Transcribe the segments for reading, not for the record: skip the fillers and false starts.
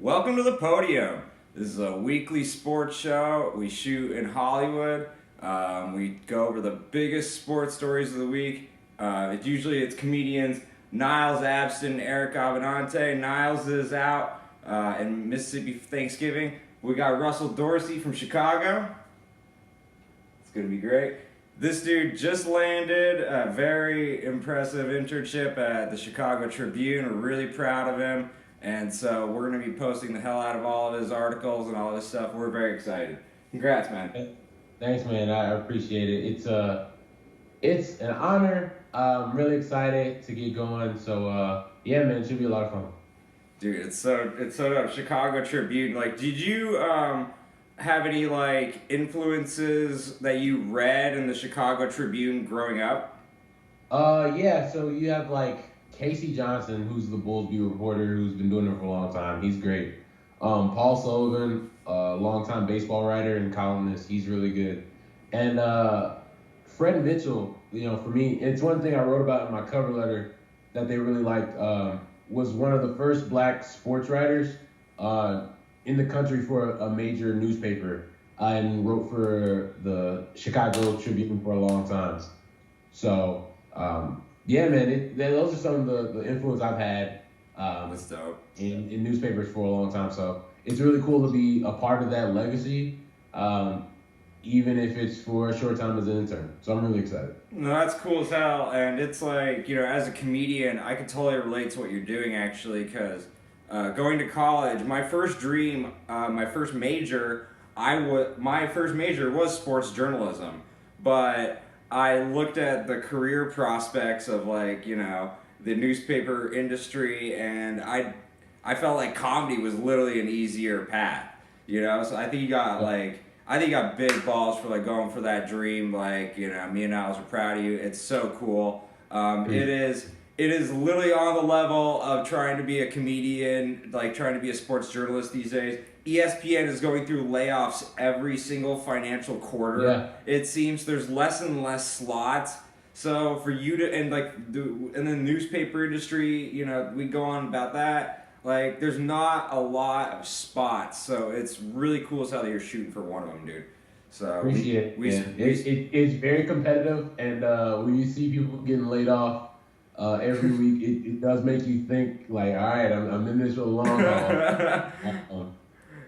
Welcome to the Podium. This is a weekly sports show. We shoot in Hollywood. We go over the biggest sports stories of the week. It's comedians Niles, Abston, Eric Abbenante. Niles is out in Mississippi Thanksgiving. We got Russell Dorsey from Chicago. It's going to be great. This dude just landed a very impressive internship at the Chicago Tribune. We're really proud of him. And so we're going to be posting the hell out of all of his articles and all this stuff. We're very excited. Congrats, man. Thanks, man. I appreciate it. It's an honor. I'm really excited to get going. So yeah, man, it should be a lot of fun. Dude, it's so dope. Chicago Tribune. Like, did you have any like influences that you read in the Chicago Tribune growing up? Yeah. So you have like Casey Johnson, who's the Bullsview reporter, who's been doing it for a long time. He's great. Paul Sullivan, longtime baseball writer and columnist. He's really good. And Fred Mitchell, for me, it's one thing I wrote about in my cover letter that they really liked. Was one of the first black sports writers in the country for a major newspaper and wrote for the Chicago Tribune for a long time. So, yeah, man, those are some of the influence I've had That's dope. in newspapers for a long time. So it's really cool to be a part of that legacy, even if it's for a short time as an intern. So I'm really excited. No, that's cool as hell. And it's like, as a comedian, I can totally relate to what you're doing, actually, because going to college, my first dream, my first major was sports journalism. But I looked at the career prospects of the newspaper industry, and I felt like comedy was literally an easier path. So I think you got big balls for going for that dream. Me and Niles are proud of you. It's so cool. It is literally on the level of trying to be a comedian, trying to be a sports journalist these days. ESPN is going through layoffs every single financial quarter. Yeah. It seems there's less and less slots. So for you to and the newspaper industry, we go on about that. There's not a lot of spots, so it's really cool as how you're shooting for one of them, dude. So Appreciate it. It's very competitive, and when you see people getting laid off every week, it does make you think all right, I'm in this for the long haul.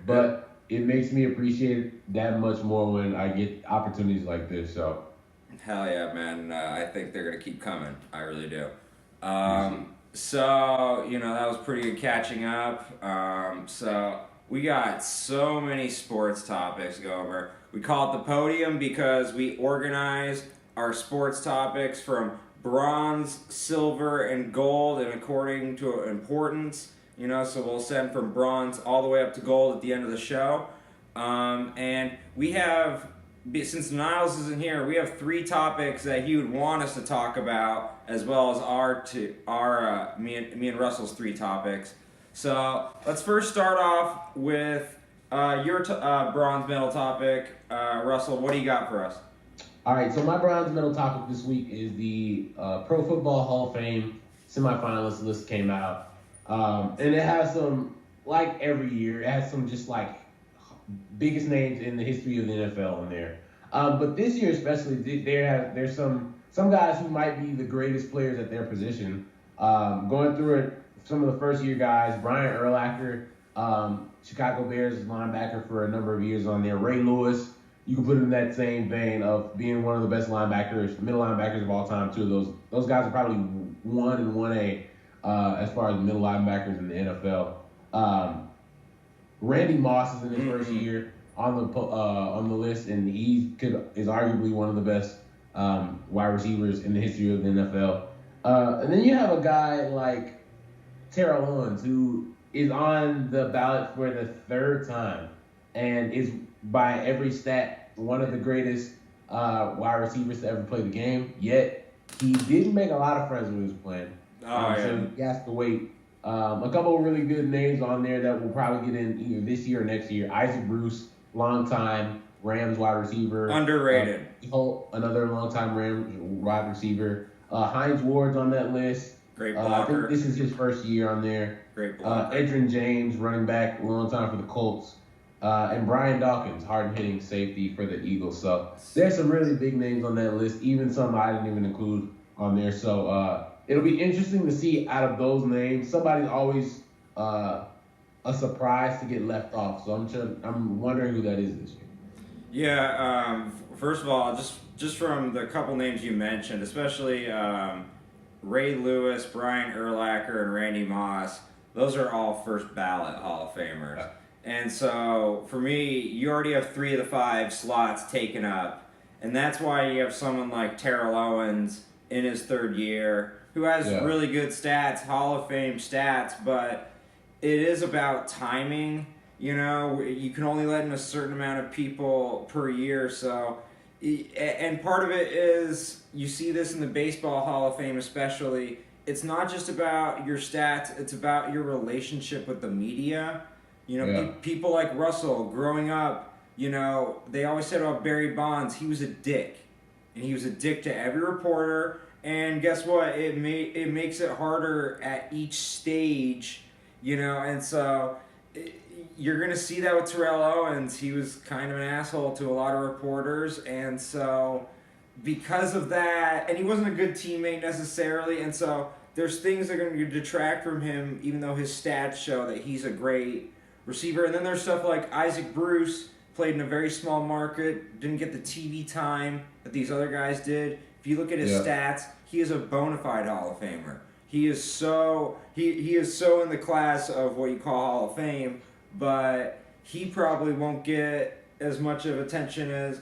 But it makes me appreciate it that much more when I get opportunities like this. So hell yeah, man. I think they're gonna keep coming. I really do. So that was pretty good catching up. So we got so many sports topics to go over. We call it the Podium because we organize our sports topics from bronze, silver, and gold, and according to importance. So we'll send from bronze all the way up to gold at the end of the show. And we have, since Niles isn't here, we have 3 topics that he would want us to talk about, as well as me and Russell's 3 topics. So let's first start off with your bronze medal topic. Russell, what do you got for us? all right, so my bronze medal topic this week is the Pro Football Hall of Fame semifinalist list came out. And it has some, like every year, it has some just biggest names in the history of the NFL in there. But this year especially, there's some guys who might be the greatest players at their position. Going through it, some of the first year guys, Brian Urlacher, Chicago Bears linebacker for a number of years on there. Ray Lewis, you can put him in that same vein of being one of the best linebackers, middle linebackers of all time too. Those guys are probably 1 and 1A as far as middle linebackers in the NFL. Randy Moss is in his first year on the list, and is arguably one of the best wide receivers in the history of the NFL. And then you have a guy like Terrell Owens, who is on the ballot for the 3rd time and is by every stat one of the greatest wide receivers to ever play the game. Yet he didn't make a lot of friends when he was playing. So he has to wait. A couple of really good names on there that will probably get in either this year or next year. Isaac Bruce, longtime Rams wide receiver. Underrated. Another longtime Rams wide receiver. Hines Ward's on that list. Great I think blocker. this is his first year on there. Great blocker. Edrin James, running back, long time for the Colts. And Brian Dawkins, hard-hitting safety for the Eagles. So there's some really big names on that list, even some I didn't even include on there. So it'll be interesting to see out of those names. Somebody's always a surprise to get left off. So I'm wondering who that is this year. Yeah. First of all, just from the couple names you mentioned, especially Ray Lewis, Brian Urlacher, and Randy Moss, those are all first ballot Hall of Famers. Yeah. And so for me, you already have 3 of the 5 slots taken up. And that's why you have someone like Terrell Owens in his 3rd year who has really good stats, Hall of Fame stats, but it is about timing. You know, you can only let in a certain amount of people per year. So, and part of it is, you see this in the Baseball Hall of Fame especially, it's not just about your stats, it's about your relationship with the media. You know, people like Russell, growing up, you know, they always said about Barry Bonds, he was a dick. And he was a dick to every reporter. And guess what? It makes it harder at each stage, you know. And so you're going to see that with Terrell Owens. He was kind of an asshole to a lot of reporters. And so because of that, and he wasn't a good teammate necessarily. And so there's things that are going to detract from him, even though his stats show that he's a great receiver. And then there's stuff like Isaac Bruce, played in a very small market, didn't get the TV time that these other guys did. If you look at his stats, he is a bona fide Hall of Famer. He is so in the class of what you call Hall of Fame, but he probably won't get as much of attention as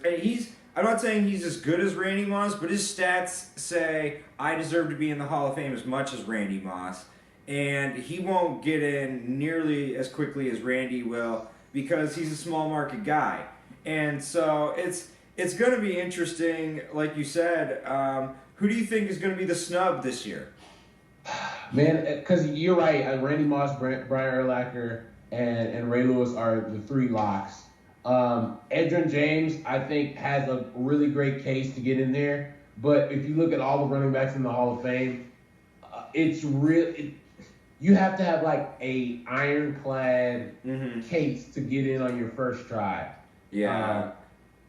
I'm not saying he's as good as Randy Moss, but his stats say I deserve to be in the Hall of Fame as much as Randy Moss. And he won't get in nearly as quickly as Randy will because he's a small market guy. And so it's going to be interesting, like you said. Who do you think is going to be the snub this year? Man, because you're right. Randy Moss, Brian Urlacher, and Ray Lewis are the 3 locks. Edrin James, I think, has a really great case to get in there. But if you look at all the running backs in the Hall of Fame, it's real. You have to have like a ironclad case to get in on your first try. Yeah,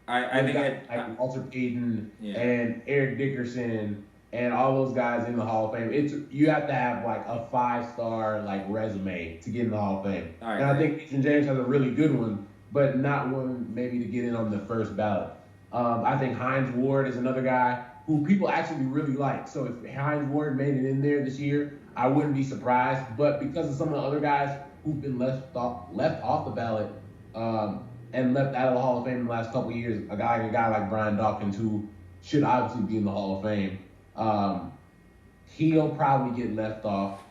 I think Walter Payton and Eric Dickerson and all those guys in the Hall of Fame. You have to have like a 5-star like resume to get in the Hall of Fame. And I think Adrian James has a really good one, but not one maybe to get in on the first ballot. I think Hines Ward is another guy who people actually really like. So if Hines Ward made it in there this year, I wouldn't be surprised. But because of some of the other guys who've been left off the ballot and left out of the Hall of Fame in the last couple of years, a guy like Brian Dawkins, who should obviously be in the Hall of Fame, he'll probably get left off.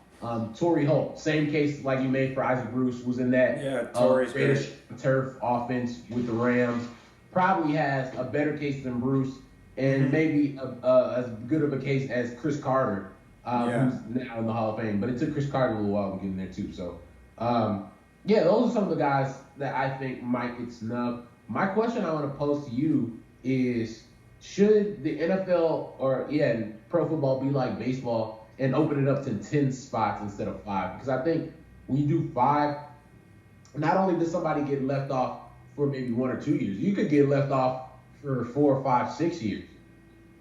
Torrey Holt, same case like you made for Isaac Bruce, was in that British turf offense with the Rams. Probably has a better case than Bruce, and maybe as good of a case as Chris Carter, who's now in the Hall of Fame. But it took Chris Carter a little while to get in there too. So, those are some of the guys that I think might get snubbed. My question I want to pose to you is, should the NFL or pro football be like baseball and open it up to 10 spots instead of 5? Because I think when you do 5, not only does somebody get left off for maybe 1 or 2 years, you could get left off for 4 or 5, 6 years,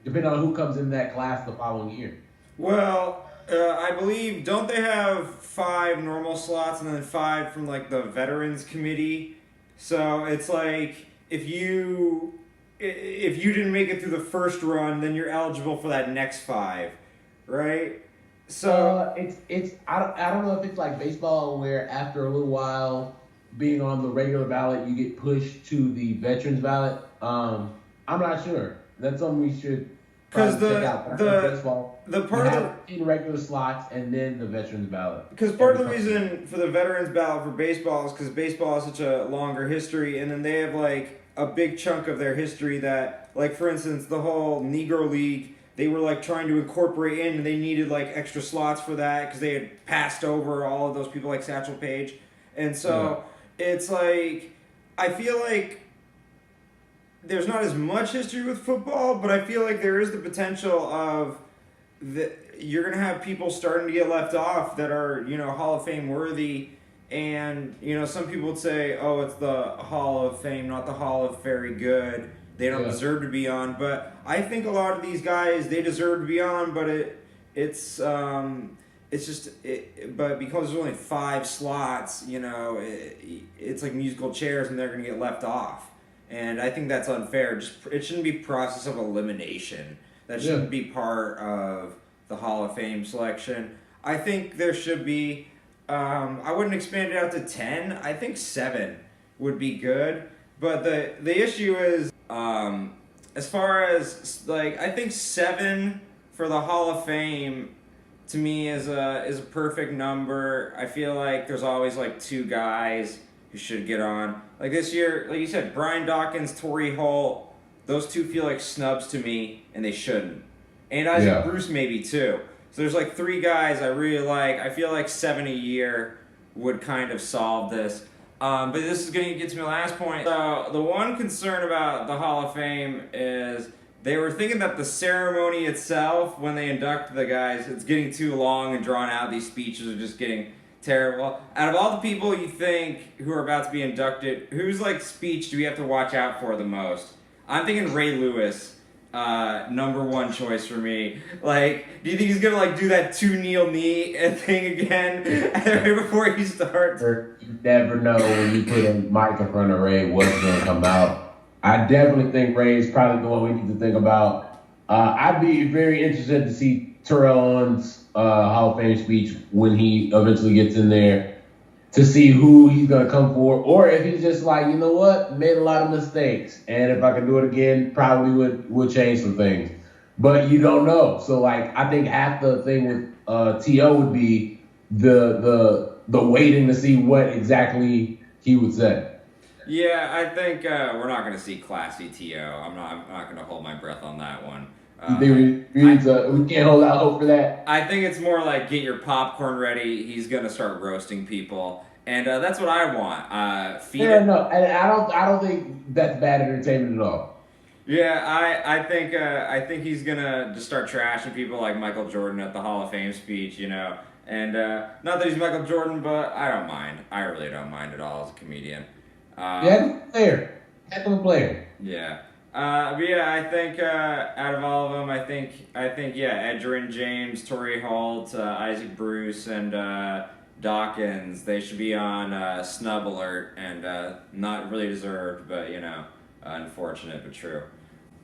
depending on who comes in that class the following year. Well, I believe, don't they have 5 normal slots and then 5 from like the Veterans Committee? So it's like if you didn't make it through the first run, then you're eligible for that next 5, right? So I don't know if it's like baseball where after a little while being on the regular ballot you get pushed to the veterans ballot. I'm not sure. That's something we should check out. The part of in regular slots and then the veterans ballot. Because part of the reason for the veterans ballot for baseball is because baseball has such a longer history, and then they have like a big chunk of their history that, like, for instance, the whole Negro League, they were like trying to incorporate in, and they needed like extra slots for that because they had passed over all of those people like Satchel Paige. And so it's like, I feel like there's not as much history with football, but I feel like there is the potential of you're gonna have people starting to get left off that are Hall of Fame worthy, and some people would say, oh, it's the Hall of Fame, not the Hall of Very Good. They don't deserve to be on, but I think a lot of these guys, they deserve to be on, but it's just but because there's only 5 slots, it's like musical chairs, and they're gonna get left off, and I think that's unfair. It shouldn't be process of elimination. That shouldn't be part of the Hall of Fame selection. I think there should be. I wouldn't expand it out to 10. I think 7 would be good. But the issue is, as far as I think 7 for the Hall of Fame to me is a perfect number. I feel like there's always 2 guys who should get on. Like this year, like you said, Brian Dawkins, Torrey Holt. Those 2 feel like snubs to me, and they shouldn't. And Isaac Bruce maybe too. So there's 3 guys I really like. I feel like 7 a year would kind of solve this. But this is going to get to my last point. So the one concern about the Hall of Fame is they were thinking that the ceremony itself, when they induct the guys, it's getting too long and drawn out. These speeches are just getting terrible. Out of all the people you think who are about to be inducted, whose speech do we have to watch out for the most? I'm thinking Ray Lewis, number 1 choice for me. Do you think he's gonna do that 2 kneel knee thing again right before he starts? You never know when you put a mic in front of Ray what's gonna come out. I definitely think Ray is probably the one we need to think about. I'd be very interested to see Terrell Owens' Hall of Fame speech when he eventually gets in there, to see who he's going to come for, or if he's just you know what, made a lot of mistakes, and if I could do it again, probably would change some things. But you don't know. So, I think half the thing with T.O. would be the waiting to see what exactly he would say. Yeah, I think we're not going to see classy T.O. I'm not going to hold my breath on that one. You think we can't hold out hope for that? I think it's more get your popcorn ready. He's gonna start roasting people, and that's what I want. No, and I don't think that's bad entertainment at all. Yeah, I think he's gonna just start trashing people like Michael Jordan at the Hall of Fame speech, and not that he's Michael Jordan, but I don't mind. I really don't mind at all as a comedian. Heck of a player. Yeah. But yeah, I think out of all of them, I think Edgerrin James, Torrey Holt, Isaac Bruce, and Dawkins, they should be on snub alert, and not really deserved, but unfortunate but true.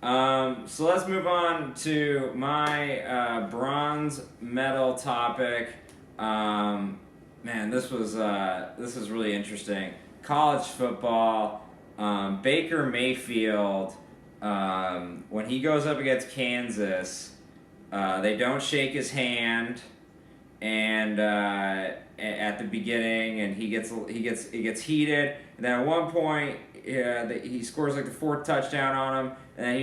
So let's move on to my bronze medal topic. Man, this was really interesting. College football. Baker Mayfield. When he goes up against Kansas, they don't shake his hand, and at the beginning, and he gets heated, and then at one point, he scores the 4th touchdown on him, and then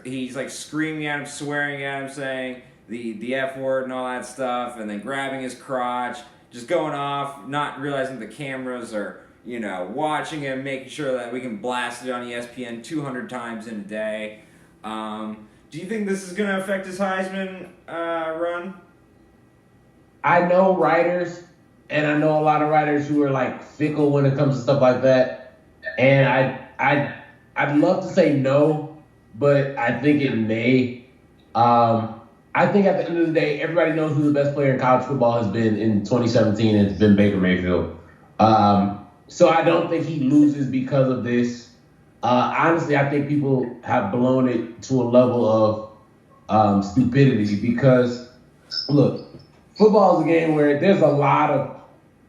he's screaming at him, swearing at him, saying the F word and all that stuff, and then grabbing his crotch, just going off, not realizing the cameras are watching him, making sure that we can blast it on ESPN 200 times in a day. Do you think this is going to affect his Heisman run? I know writers, and I know a lot of writers who are fickle when it comes to stuff like that. And I'd love to say no, but I think it may. I think at the end of the day, everybody knows who the best player in college football has been in 2017, and it's been Baker Mayfield. So I don't think he loses because of this. Honestly, I think people have blown it to a level of stupidity because, look, football is a game where there's a lot of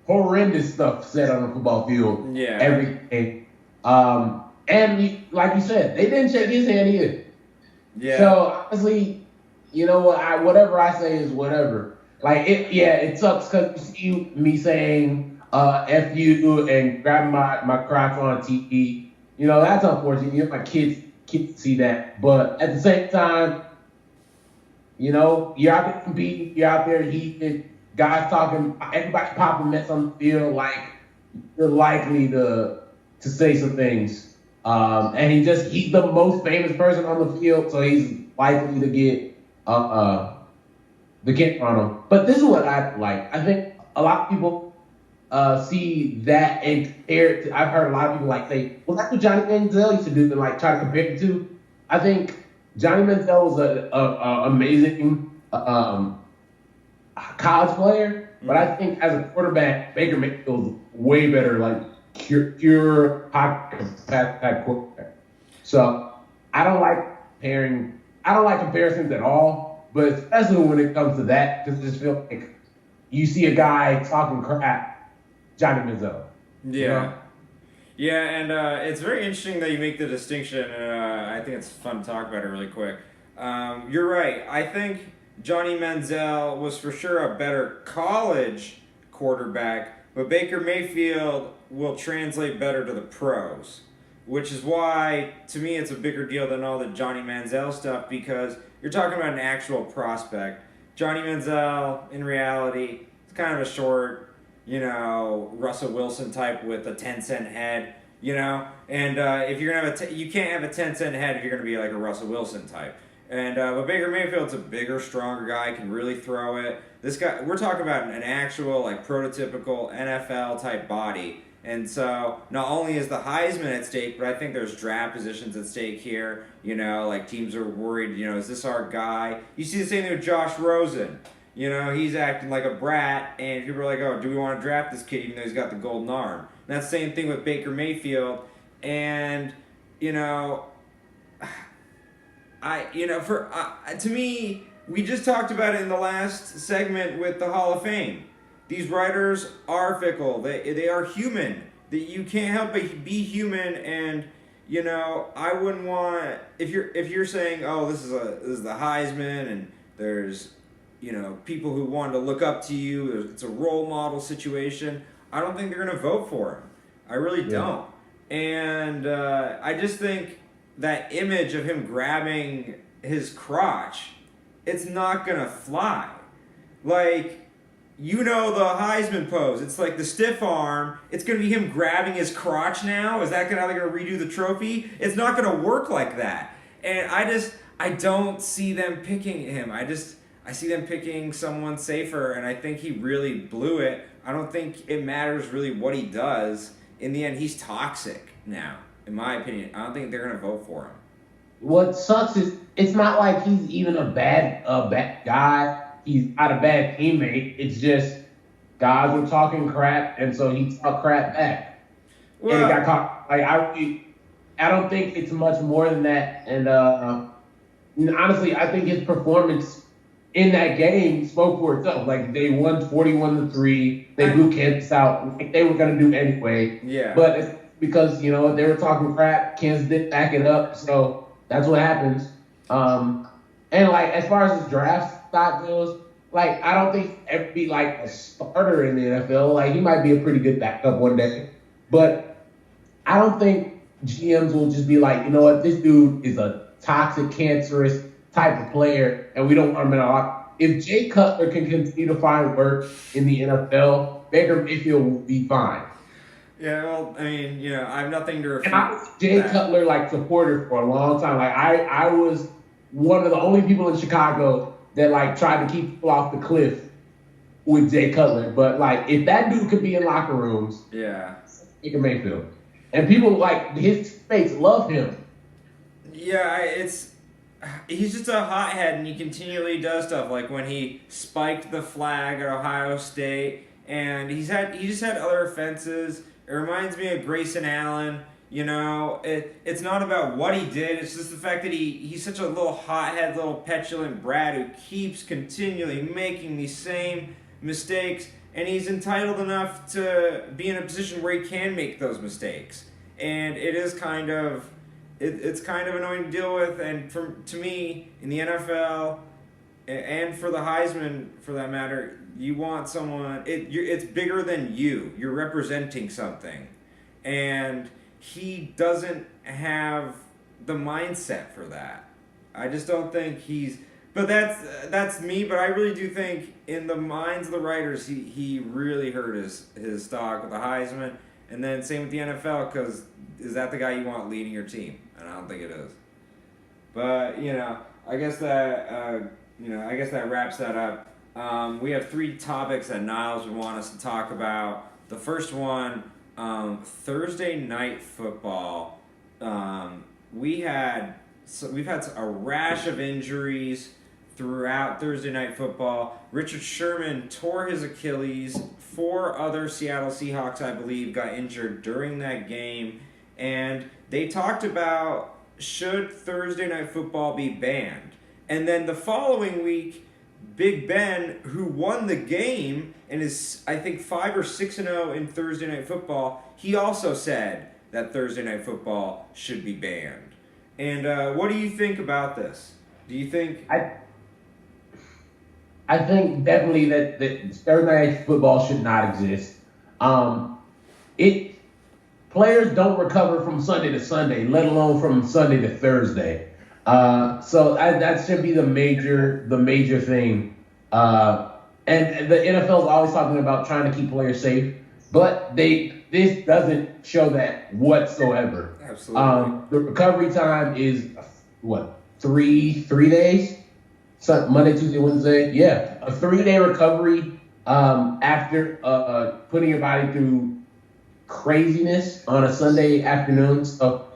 horrendous stuff said on the football field every game. And like you said, they didn't shake his hand either. Yeah. So honestly, you know what? Whatever I say is whatever. It sucks because you see me saying F you and grabbing my crotch on TV. That's unfortunate. My kids see that. But at the same time, you're out there competing. You're out there heated. Guys talking. Everybody popping mess on the field. You're likely to say some things. And he's the most famous person on the field, so he's likely to get the camera on him. But this is what I like. I think a lot of people see that and compare it to, I've heard a lot of people like say, well, that's what Johnny Manziel used to do, and like try to compare it to. I think Johnny Manziel was a amazing college player, but I think as a quarterback, Baker Mayfield's way better, like pure high quarterback. So I don't like comparisons at all, but especially when it comes to that, because I just feel like you see a guy talking crap, Johnny Manziel. Yeah. You know? Yeah, and it's very interesting that you make the distinction, and I think it's fun to talk about it really quick. You're right. I think Johnny Manziel was for sure a better college quarterback, but Baker Mayfield will translate better to the pros, which is why, to me, it's a bigger deal than all the Johnny Manziel stuff, because you're talking about an actual prospect. Johnny Manziel, in reality, is kind of a short, Russell Wilson type with a 10-cent head, and if you're going to have you can't have a 10-cent head if you're going to be like a Russell Wilson type. And but Baker Mayfield's a bigger, stronger guy, can really throw it. This guy, we're talking about an actual, like, prototypical NFL type body. And so not only is the Heisman at stake, but I think there's draft positions at stake here. Like teams are worried, is this our guy? You see the same thing with Josh Rosen. He's acting like a brat, and people are like, oh, do we want to draft this kid even though he's got the golden arm? And that's the same thing with Baker Mayfield. And, to me, we just talked about it in the last segment with the Hall of Fame. These writers are fickle. They are human. You can't help but be human. And I wouldn't want, if you're saying, oh, this is the Heisman, and there's people who want to look up to you. It's a role model situation. I don't think they're going to vote for him. I really don't. And I just think that image of him grabbing his crotch, it's not going to fly. Like, the Heisman pose. It's like the stiff arm. It's going to be him grabbing his crotch now. Is that how they're going to redo the trophy? It's not going to work like that. And I don't see them picking him. I see them picking someone safer, and I think he really blew it. I don't think it matters really what he does. In the end, he's toxic now, in my opinion. I don't think they're going to vote for him. What sucks is it's not like he's even a bad guy. He's not a bad teammate. It's just guys were talking crap, and so he talked crap back. Well, and it got caught. Like I don't think it's much more than that. And honestly, I think his performance in that game spoke for itself. Like, they won 41-3. They blew Kansas out like they were gonna do anyway. Yeah. But it's because they were talking crap. Kansas didn't back it up, so that's what happens. And like as far as his draft stock goes, like I don't think he'll ever be like a starter in the NFL. Like, he might be a pretty good backup one day, but I don't think GMs will just be like, this dude is a toxic, cancerous type of player, and we don't want him in our. If Jay Cutler can continue to find work in the NFL, Baker Mayfield will be fine. Yeah, well, I mean, I have nothing to refute. And I was Jay Cutler supporter for a long time. Like I was one of the only people in Chicago that tried to keep people off the cliff with Jay Cutler. But if that dude could be in locker rooms, Baker Mayfield, and people his face love him. Yeah, he's just a hothead, and he continually does stuff, like when he spiked the flag at Ohio State, and he just had other offenses. It reminds me of Grayson Allen. It's not about what he did. It's just the fact that he's such a little hothead, little petulant brat who keeps continually making these same mistakes, and he's entitled enough to be in a position where he can make those mistakes. And it is kind of it's kind of annoying to deal with. And to me, in the NFL, and for the Heisman, for that matter, you want someone. It's bigger than you. You're representing something, and he doesn't have the mindset for that. I just don't think he's. But that's me. But I really do think, in the minds of the writers, he really hurt his stock with the Heisman, and then same with the NFL, because is that the guy you want leading your team? And I don't think it is. But I guess that wraps that up. We have 3 topics that Niles would want us to talk about. The first one, Thursday night football. We've had a rash of injuries throughout Thursday night football. Richard Sherman tore his Achilles. 4 other Seattle Seahawks, I believe, got injured during that game. And they talked about, should Thursday night football be banned? And then the following week, Big Ben, who won the game and is, I think, 5 or 6-0 in Thursday night football, he also said that Thursday night football should be banned. And what do you think about this? Do you think... I think definitely that Thursday night football should not exist. Players don't recover from Sunday to Sunday, let alone from Sunday to Thursday. So that should be the major thing. And the NFL is always talking about trying to keep players safe, but this doesn't show that whatsoever. Absolutely. The recovery time is what, three days? Monday, Tuesday, Wednesday. Yeah, a 3-day recovery after putting your body through craziness on a Sunday afternoon. So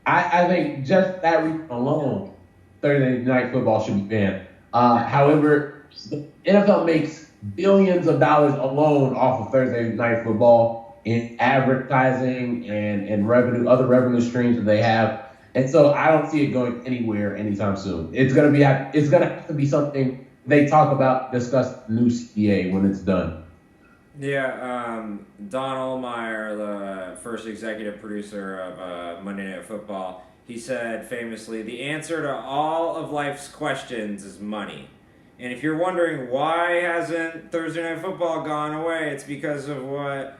I think just that reason alone, Thursday night football should be banned. However, the NFL makes billions of dollars alone off of Thursday night football in advertising and revenue, other revenue streams that they have. And so I don't see it going anywhere anytime soon. It's gonna have to be something they talk about, discuss new CBA when it's done. Yeah, Don Ohlmeyer, the first executive producer of Monday Night Football, he said famously, "The answer to all of life's questions is money." And if you're wondering why hasn't Thursday Night Football gone away, it's because of what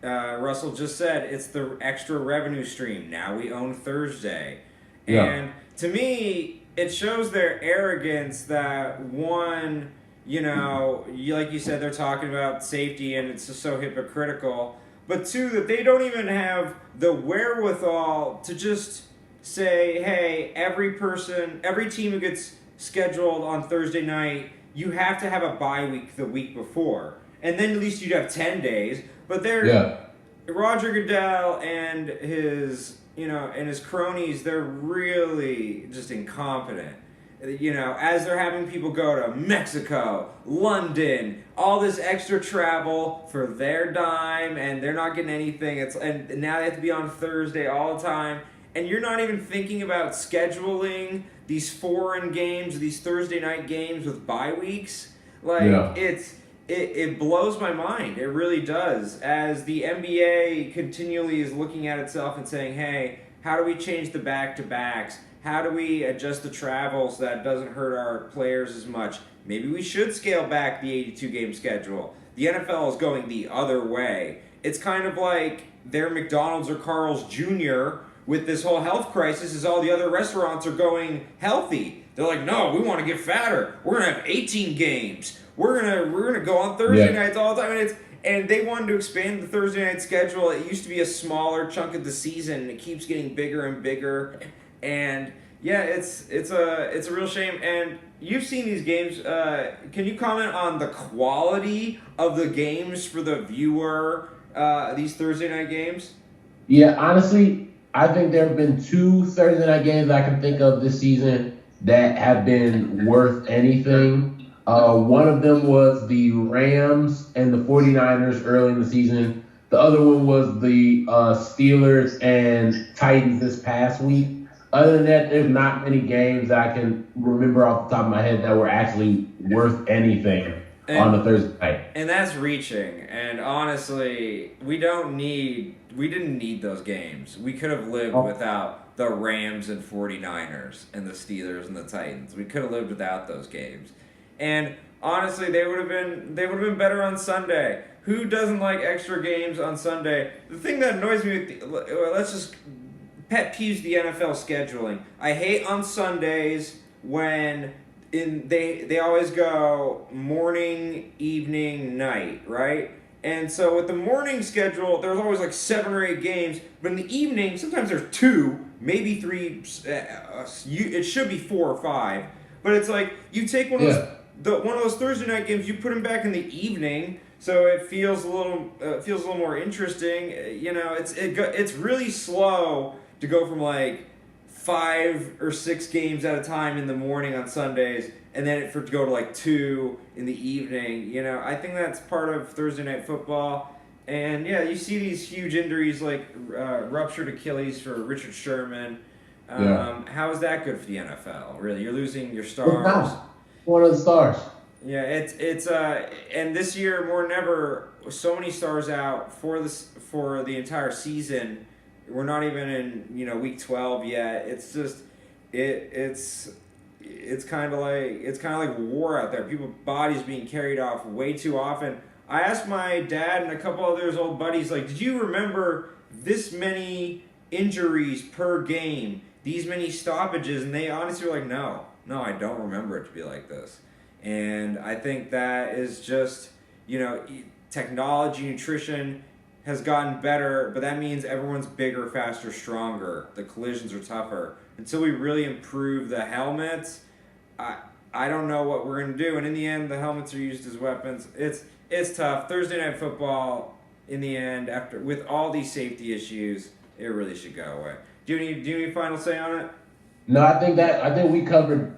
Russell just said. It's the extra revenue stream. Now we own Thursday. Yeah. And to me, it shows their arrogance that, one, like you said, they're talking about safety and it's just so hypocritical. But 2, that they don't even have the wherewithal to just say, hey, every team who gets scheduled on Thursday night, you have to have a bye week the week before. And then at least you'd have 10 days. But Roger Goodell and his cronies, they're really just incompetent. As they're having people go to Mexico, London, all this extra travel for their dime, and they're not getting anything. And now they have to be on Thursday all the time. And you're not even thinking about scheduling these foreign games, these Thursday night games with bye weeks. It blows my mind. It really does. As the NBA continually is looking at itself and saying, hey, how do we change the back-to-backs? How do we adjust the travel so that it doesn't hurt our players as much? Maybe we should scale back the 82-game schedule. The NFL is going the other way. It's kind of like their McDonald's or Carl's Jr. with this whole health crisis as all the other restaurants are going healthy. They're like, no, we want to get fatter. We're going to have 18 games. We're gonna go on Thursday nights all the time, and they wanted to expand the Thursday night schedule. It used to be a smaller chunk of the season, and it keeps getting bigger and bigger. And yeah, it's a real shame. And you've seen these games. Can you comment on the quality of the games for the viewer? These Thursday night games. Yeah, honestly, I think there have been 2 Thursday night games I can think of this season that have been worth anything. One of them was the Rams and the 49ers early in the season. The other one was the Steelers and Titans this past week. Other than that, there's not many games that I can remember off the top of my head that were actually worth anything on the Thursday night. And that's reaching. And honestly, we didn't need those games. We could have lived without the Rams and 49ers and the Steelers and the Titans. We could have lived without those games. And honestly, they would have been better on Sunday. Who doesn't like extra games on Sunday? The thing that annoys me let's just pet peeves the NFL scheduling. I hate on Sundays when they always go morning, evening, night, right? And so with the morning schedule, there's always like 7 or 8 games, but in the evening, sometimes there's 2, maybe 3. It should be 4 or 5. But it's like you take one of those one of those Thursday night games, you put them back in the evening, so it feels a little more interesting. It's really slow to go from like 5 or 6 games at a time in the morning on Sundays, and then to go to like 2 in the evening. I think that's part of Thursday night football. And yeah, you see these huge injuries like ruptured Achilles for Richard Sherman. How is that good for the NFL? Really, you're losing your stars. One of the stars. Yeah, it's and this year more than ever, so many stars out for the entire season. We're not even in week 12 yet. It's just it's kind of like war out there. People's bodies being carried off way too often. I asked my dad and a couple other his old buddies, like, did you remember this many injuries per game, these many stoppages? And they honestly were like, no, I don't remember it to be like this. And I think that is just, technology, nutrition has gotten better, but that means everyone's bigger, faster, stronger. The collisions are tougher. Until we really improve the helmets, I don't know what we're going to do. And in the end, the helmets are used as weapons. It's tough. Thursday night football, in the end, with all these safety issues, it really should go away. Do you have any final say on it? No, I think we covered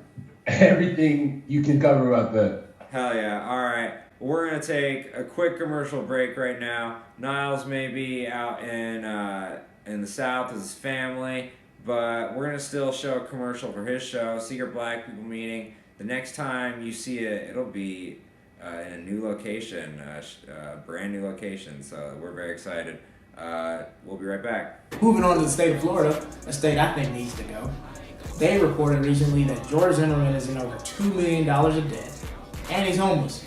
everything you can cover about that. Hell yeah. All right. We're going to take a quick commercial break right now. Niles may be out in the South with his family, but we're going to still show a commercial for his show, Secret Black People Meeting. The next time you see it, it'll be in a new location, brand new location, so we're very excited. We'll be right back. Moving on to the state of Florida, a state I think needs to go. They reported recently that George Zimmerman is in over $2 million of debt, and he's homeless.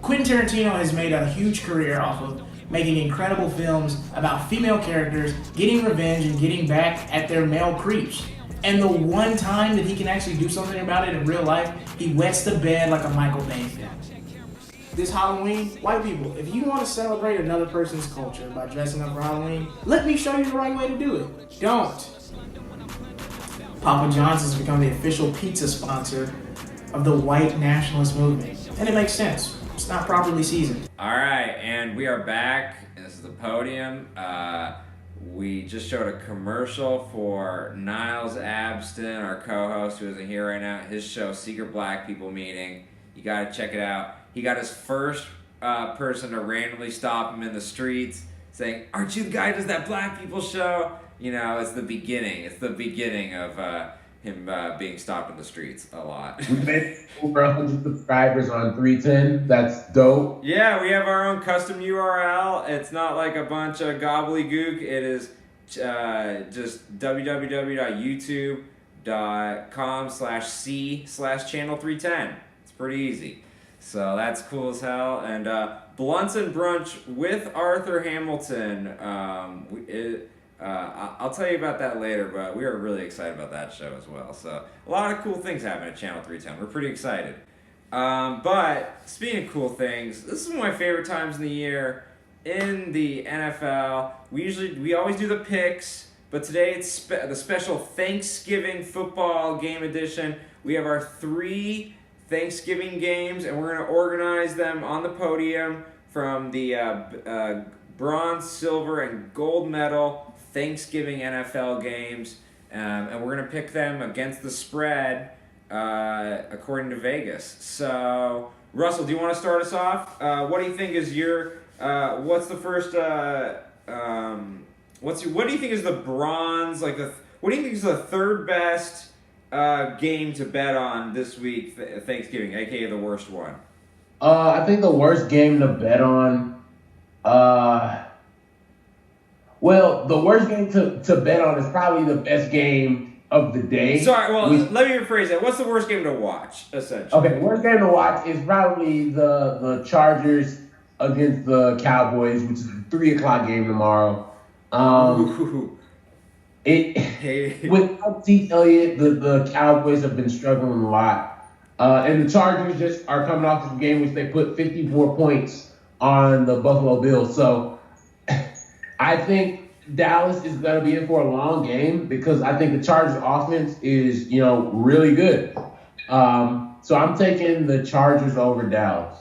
Quentin Tarantino has made a huge career off of making incredible films about female characters getting revenge and getting back at their male creeps. And the one time that he can actually do something about it in real life, he wets the bed like a Michael Bay film. This Halloween, white people, if you want to celebrate another person's culture by dressing up for Halloween, let me show you the right way to do it. Don't. Papa John's has become the official pizza sponsor of the white nationalist movement. And it makes sense. It's not properly seasoned. All right, and we are back. This is the Podium. We just showed a commercial for Niles Abston, our co-host who isn't here right now. His show, Secret Black People Meeting. You got to check it out. He got his first person to randomly stop him in the streets saying, "Aren't you the guy who does that Black People show?" It's the beginning. It's the beginning of him being stopped in the streets a lot. We made over 100 subscribers on 310. That's dope. Yeah, we have our own custom URL. It's not like a bunch of gobbledygook. It is just www.youtube.com/c/channel310. It's pretty easy. So that's cool as hell. And Blunts and Brunch with Arthur Hamilton. I'll tell you about that later, but we are really excited about that show as well. So a lot of cool things happen at Channel 310. We're pretty excited. But speaking of cool things, this is one of my favorite times in the year in the NFL. We always do the picks, but today it's the special Thanksgiving football game edition. We have our 3 Thanksgiving games, and we're going to organize them on the podium from the bronze, silver, and gold medal Thanksgiving NFL games, and we're going to pick them against the spread according to Vegas. So, Russell, do you want to start us off? What do you think is your what's the first what do you think is the bronze, what do you think is the third best game to bet on this week, Thanksgiving, aka the worst one? I think the worst game to bet on, well, the worst game to bet on is probably the best game of the day. Sorry, well, let me rephrase that. What's the worst game to watch, essentially? Okay, the worst game to watch is probably the Chargers against the Cowboys, which is a 3 o'clock game tomorrow. Without Zeke Elliott, the Cowboys have been struggling a lot. And the Chargers just are coming off this game which they put 54 points on the Buffalo Bills. So I think Dallas is going to be in for a long game because I think the Chargers offense is, really good. So I'm taking the Chargers over Dallas.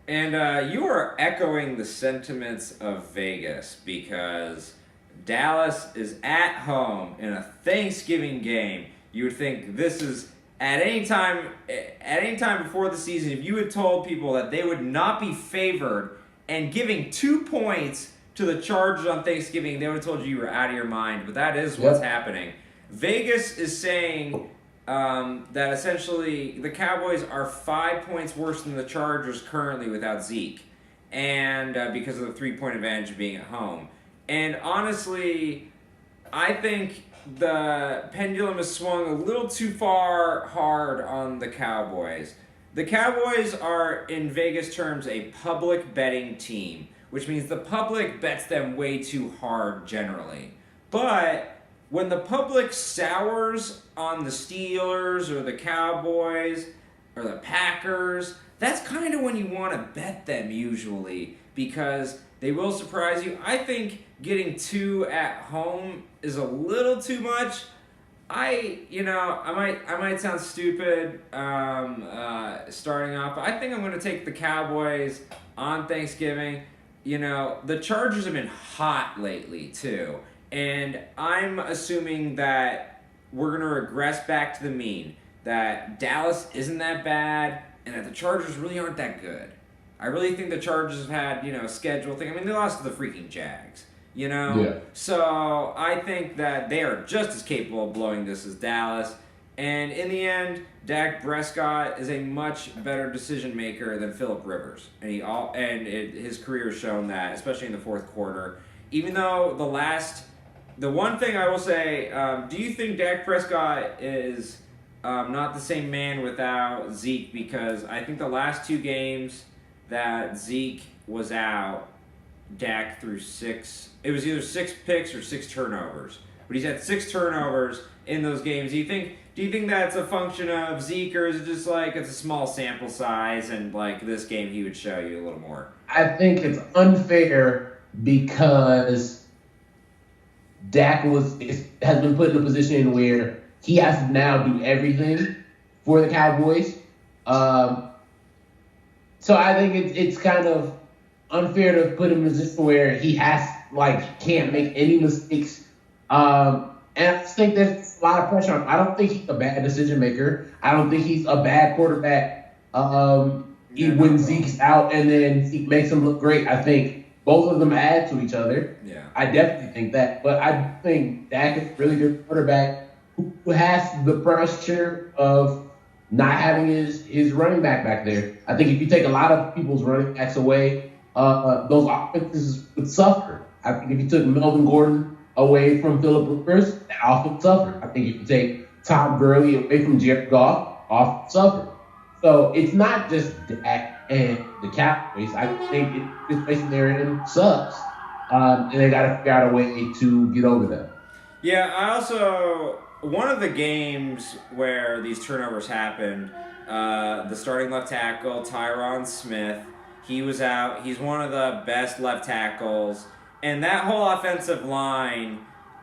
And you are echoing the sentiments of Vegas because Dallas is at home in a Thanksgiving game. You would think this is at any time before the season, if you had told people that they would not be favored and giving 2 points to the Chargers on Thanksgiving, they would have told you were out of your mind. But that is what's happening. Vegas is saying that essentially the Cowboys are 5 points worse than the Chargers currently without Zeke, and because of the 3-point advantage of being at home. And honestly, I think the pendulum has swung a little too far hard on the Cowboys. The Cowboys are, in Vegas terms, a public betting team, which means the public bets them way too hard generally. But when the public sours on the Steelers or the Cowboys or the Packers, that's kind of when you want to bet them usually because they will surprise you. I think getting 2 at home is a little too much. I might sound stupid starting off, but I think I'm going to take the Cowboys on Thanksgiving. The Chargers have been hot lately too. And I'm assuming that we're going to regress back to the mean, that Dallas isn't that bad, and that the Chargers really aren't that good. I really think the Chargers have had, a schedule thing. I mean, they lost to the freaking Jags, Yeah. So I think that they are just as capable of blowing this as Dallas. And in the end, Dak Prescott is a much better decision maker than Phillip Rivers. And his career has shown that, especially in the fourth quarter. Even though the one thing I will say, do you think Dak Prescott is not the same man without Zeke? Because I think the last 2 games that Zeke was out, Dak threw 6. It was either 6 picks or 6 turnovers. But he's had 6 turnovers in those games. Do you think that's a function of Zeke, or is it just like it's a small sample size and like this game he would show you a little more? I think it's unfair because Dak has been put in a position where he has to now do everything for the Cowboys. So I think it's kind of unfair to put him in a position where he can't make any mistakes. And I just think there's a lot of pressure on him. I don't think he's a bad decision maker. I don't think he's a bad quarterback when Zeke's out and then Zeke makes him look great. I think both of them add to each other. Yeah. I definitely think that. But I think Dak is a really good quarterback who has the pressure of not having his running back there. I think if you take a lot of people's running backs away, those offenses would suffer. I think if you took Melvin Gordon away from Phillip Rivers, that offense suffered. I think if you take Todd Gurley away from Jared Goff, offense suffered. So it's not just Dak and the Cowboys. I think this situation they're in sucks. And they got to figure out a way to get over them. Yeah, I also, one of the games where these turnovers happened, the starting left tackle, Tyron Smith, he was out. He's one of the best left tackles. And that whole offensive line,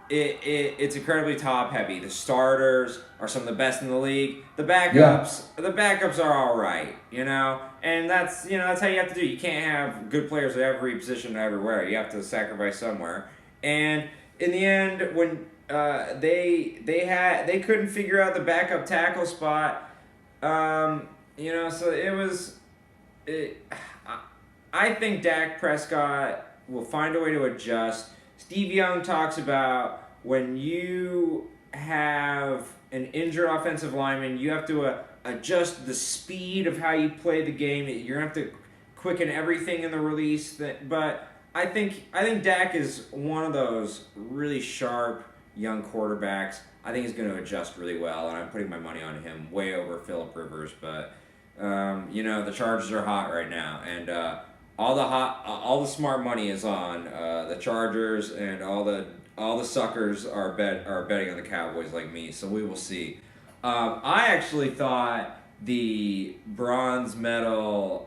it's incredibly top heavy. The starters are some of the best in the league. The backups are all right, and that's how you have to do. You can't have good players at every position everywhere. You have to sacrifice somewhere. And in the end, when they couldn't figure out the backup tackle spot, so it was. I think Dak Prescott will find a way to adjust. Steve Young talks about when you have an injured offensive lineman, you have to adjust the speed of how you play the game. You're going to have to quicken everything in the release. But I think Dak is one of those really sharp young quarterbacks. I think he's going to adjust really well, and I'm putting my money on him way over Phillip Rivers. But the Chargers are hot right now, and all the smart money is on the Chargers, and all the suckers are betting on the Cowboys like me. So we will see. I actually thought the bronze medal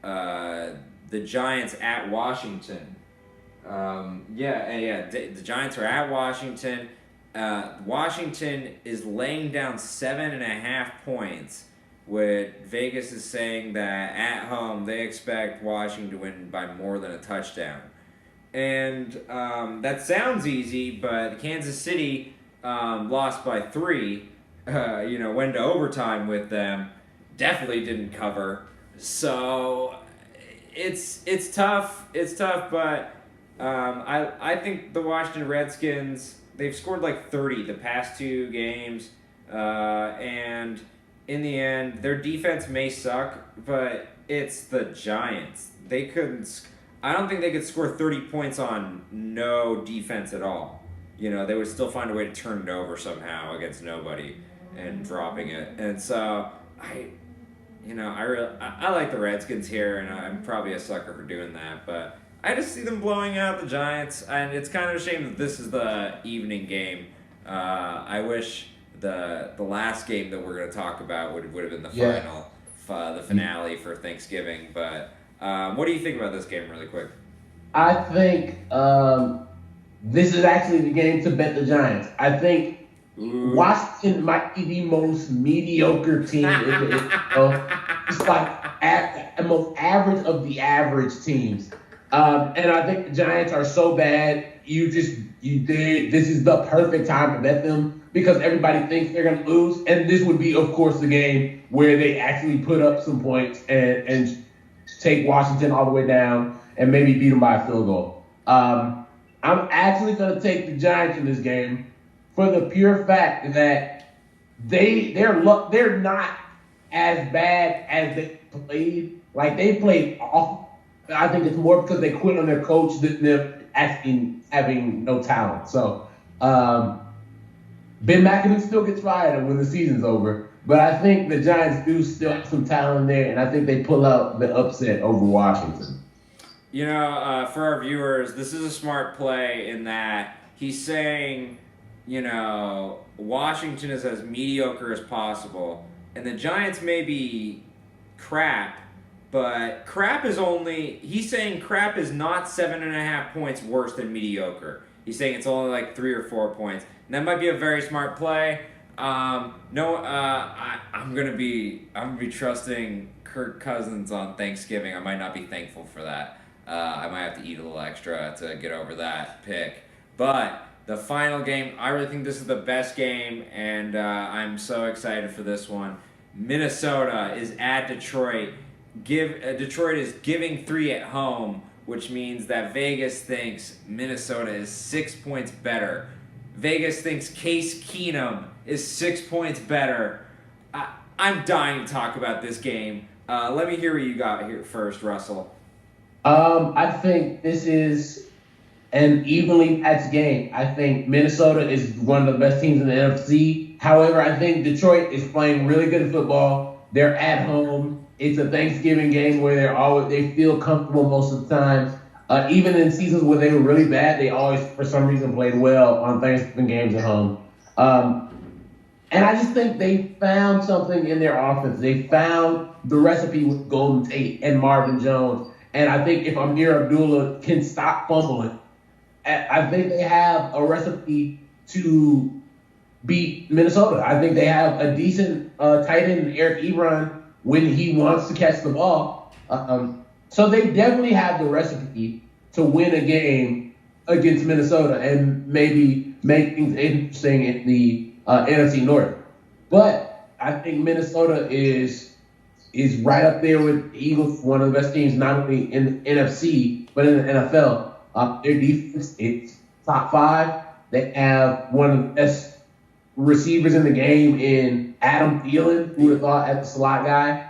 the Giants at Washington. The Giants are at Washington. Washington is laying down 7.5 points. With Vegas is saying that at home they expect Washington to win by more than a touchdown. And that sounds easy, but Kansas City lost by 3. Went to overtime with them. Definitely didn't cover. So it's tough. It's tough, but I think the Washington Redskins, they've scored like 30 the past 2 games, and in the end, their defense may suck, but it's the Giants. I don't think they could score 30 points on no defense at all. They would still find a way to turn it over somehow against nobody and dropping it. And so I like the Redskins here, and I'm probably a sucker for doing that, but I just see them blowing out the Giants, and it's kind of a shame that this is the evening game. I wish the last game that we're going to talk about would have been the finale for Thanksgiving. But what do you think about this game, really quick? I think this is actually the game to bet the Giants. I think Washington might be the most mediocre team in the NFL. It's like the most average of the average teams. And I think the Giants are so bad, this is the perfect time to bet them because everybody thinks they're going to lose. And this would be, of course, the game where they actually put up some points and take Washington all the way down and maybe beat them by a field goal. I'm actually going to take the Giants in this game for the pure fact that they're not as bad as they played. Like, they played awful. I think it's more because they quit on their coach than them actually having no talent. So, Ben McAdoo still gets fired when the season's over. But I think the Giants do still have some talent there, and I think they pull out the upset over Washington. For our viewers, this is a smart play in that he's saying, Washington is as mediocre as possible, and the Giants may be crap, but he's saying crap is not 7.5 points worse than mediocre. He's saying it's only like 3 or 4 points. And that might be a very smart play. I'm gonna be trusting Kirk Cousins on Thanksgiving. I might not be thankful for that. I might have to eat a little extra to get over that pick. But the final game, I really think this is the best game, and I'm so excited for this one. Minnesota is at Detroit. Detroit is giving 3 at home, which means that Vegas thinks Minnesota is 6 points better. Vegas thinks Case Keenum is 6 points better. I'm dying to talk about this game. Let me hear what you got here first, Russell. I think this is an evenly matched game. I think Minnesota is one of the best teams in the NFC. However, I think Detroit is playing really good football. They're at home. It's a Thanksgiving game where they feel comfortable most of the time. Even in seasons where they were really bad, they always, for some reason, played well on Thanksgiving games at home. And I just think they found something in their offense. They found the recipe with Golden Tate and Marvin Jones. And I think if Amir Abdullah can stop fumbling, I think they have a recipe to beat Minnesota. I think they have a decent tight end, Eric Ebron, when he wants to catch the ball. So they definitely have the recipe to win a game against Minnesota and maybe make things interesting in the NFC North. But I think Minnesota is right up there with the Eagles, one of the best teams, not only in the NFC, but in the NFL. Their defense is top 5. They have one of the best receivers in the game in Adam Thielen, who would have thought at the slot guy.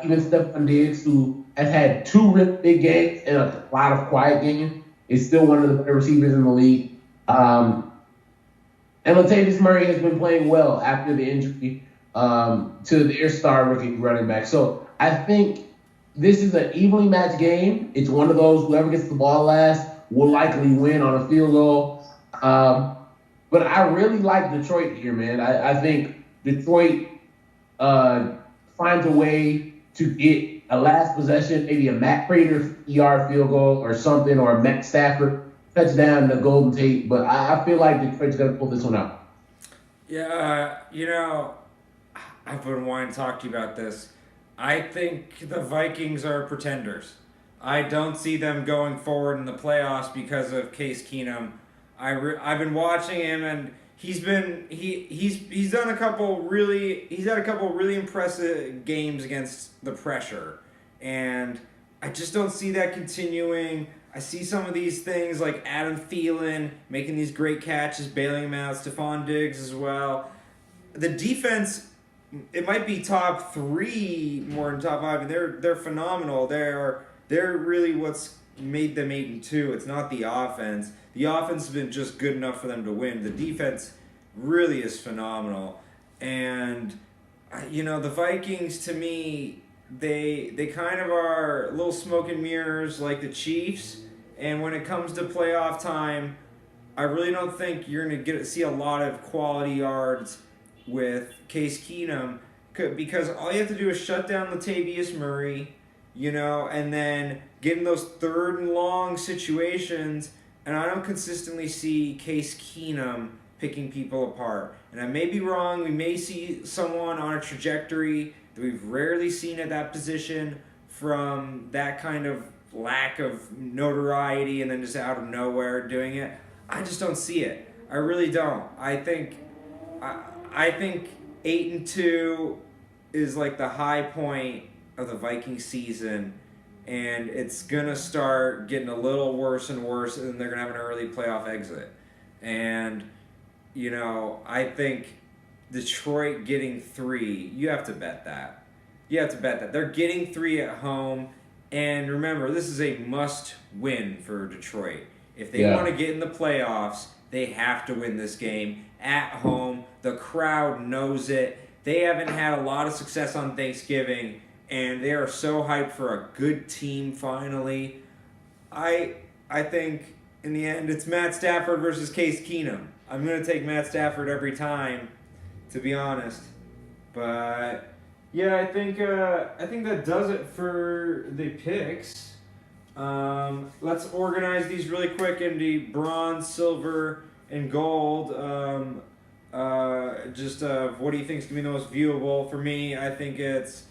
Even Stephon Diggs, who has had 2 really big games and a lot of quiet games, is still one of the better receivers in the league. And Latavius Murray has been playing well after the injury to their star rookie running back. So I think this is an evenly matched game. It's one of those, whoever gets the ball last will likely win on a field goal. But I really like Detroit here, man. I think Detroit finds a way to get a last possession, maybe a Matt Prater yard field goal or something, or a Matt Stafford touchdown, the Golden Tate. But I feel like Detroit's going to pull this one out. Yeah, I've been wanting to talk to you about this. I think the Vikings are pretenders. I don't see them going forward in the playoffs because of Case Keenum. I've been watching him, and he's had a couple really impressive games against the pressure, and I just don't see that continuing. I see some of these things like Adam Thielen making these great catches, bailing him out, Stephon Diggs as well. The defense, it might be top 3 more than top 5, and they're phenomenal. They're really what's made them 8-2. It's not the offense. The offense has been just good enough for them to win. The defense really is phenomenal. And, the Vikings, to me, they kind of are little smoke and mirrors like the Chiefs. And when it comes to playoff time, I really don't think you're going to see a lot of quality yards with Case Keenum, because all you have to do is shut down Latavius Murray, and then get in those 3rd and long situations. And I don't consistently see Case Keenum picking people apart. And I may be wrong. We may see someone on a trajectory that we've rarely seen at that position from that kind of lack of notoriety and then just out of nowhere doing it. I just don't see it. I really don't. I think 8-2 is like the high point of the Viking season, and it's gonna start getting a little worse and worse, and they're gonna have an early playoff exit. And I think Detroit getting 3, you have to bet that. They're getting 3 at home, and remember, this is a must-win for Detroit. If they want to get in the playoffs, they have to win this game at home. The crowd knows it. They haven't had a lot of success on Thanksgiving, and they are so hyped for a good team finally. I think in the end it's Matt Stafford versus Case Keenum. I'm going to take Matt Stafford every time, to be honest. But yeah, I think that does it for the picks. Let's organize these really quick into bronze, silver, and gold. What do you think is going to be the most viewable? For me, I think it's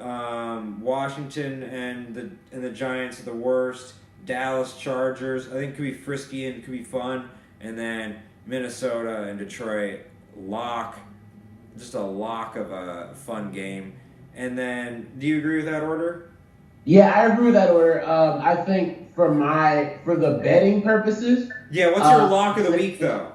Washington and the Giants are the worst. Dallas Chargers, I think, could be frisky and could be fun. And then Minnesota and Detroit, just a lock of a fun game. And then, do you agree with that order? Yeah, I agree with that order. I think for the betting purposes. Yeah, what's your lock of the week though?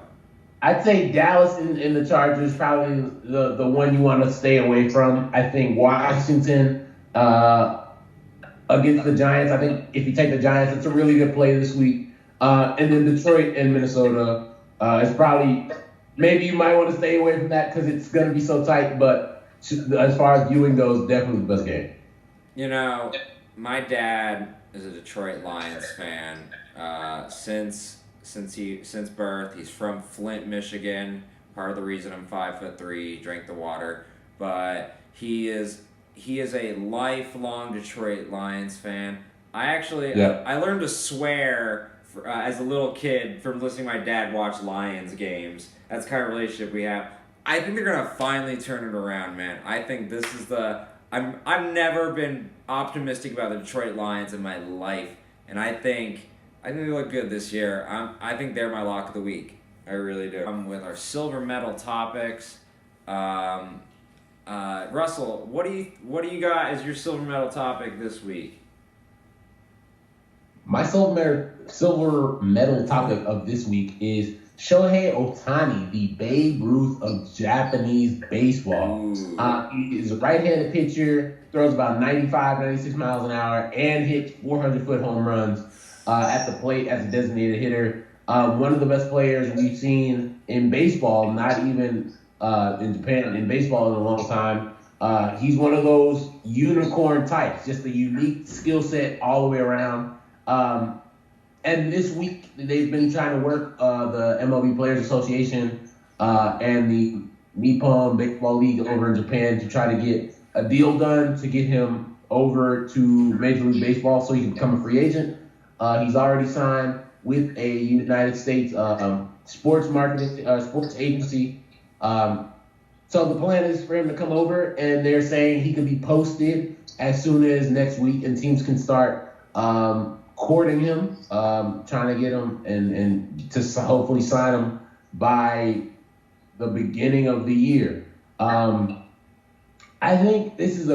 I'd say Dallas and the Chargers probably the one you want to stay away from. I think Washington against the Giants. I think if you take the Giants, it's a really good play this week. And then Detroit and Minnesota is probably, maybe you might want to stay away from that because it's going to be so tight. But as far as viewing goes, definitely the best game. My dad is a Detroit Lions fan since birth. He's from Flint, Michigan. Part of the reason I'm 5'3", drank the water, but he is a lifelong Detroit Lions fan. I learned to swear as a little kid from listening to my dad watch Lions games. That's the kind of relationship we have. I think they're gonna finally turn it around, man. I think this is I've never been optimistic about the Detroit Lions in my life, and I think they look good this year. I think they're my lock of the week. I really do. With our silver medal topics, Russell, what do you got as your silver medal topic this week? My silver medal topic of this week is Shohei Ohtani, the Babe Ruth of Japanese baseball. He is a right-handed pitcher, throws about 95, 96 miles an hour, and hits 400-foot home runs at the plate as a designated hitter. One of the best players we've seen in baseball, not even in Japan, in baseball in a long time. He's one of those unicorn types, just a unique skill set all the way around. And this week, they've been trying to work the MLB Players Association and the Nippon Baseball League over in Japan to try to get a deal done to get him over to Major League Baseball so he can become a free agent. He's already signed with a United States sports marketing sports agency. So the plan is for him to come over, and they're saying he could be posted as soon as next week, and teams can start courting him, trying to get him and to hopefully sign him by the beginning of the year. I think this is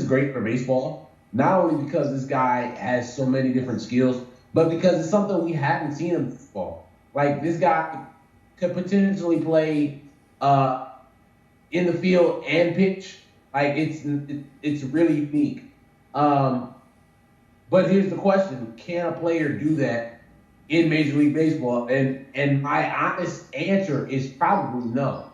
great for baseball, not only because this guy has so many different skills, but because it's something we haven't seen in football. Like, this guy could potentially play in the field and pitch. Like, it's really unique. But here's the question: can a player do that in Major League Baseball? And my honest answer is probably no.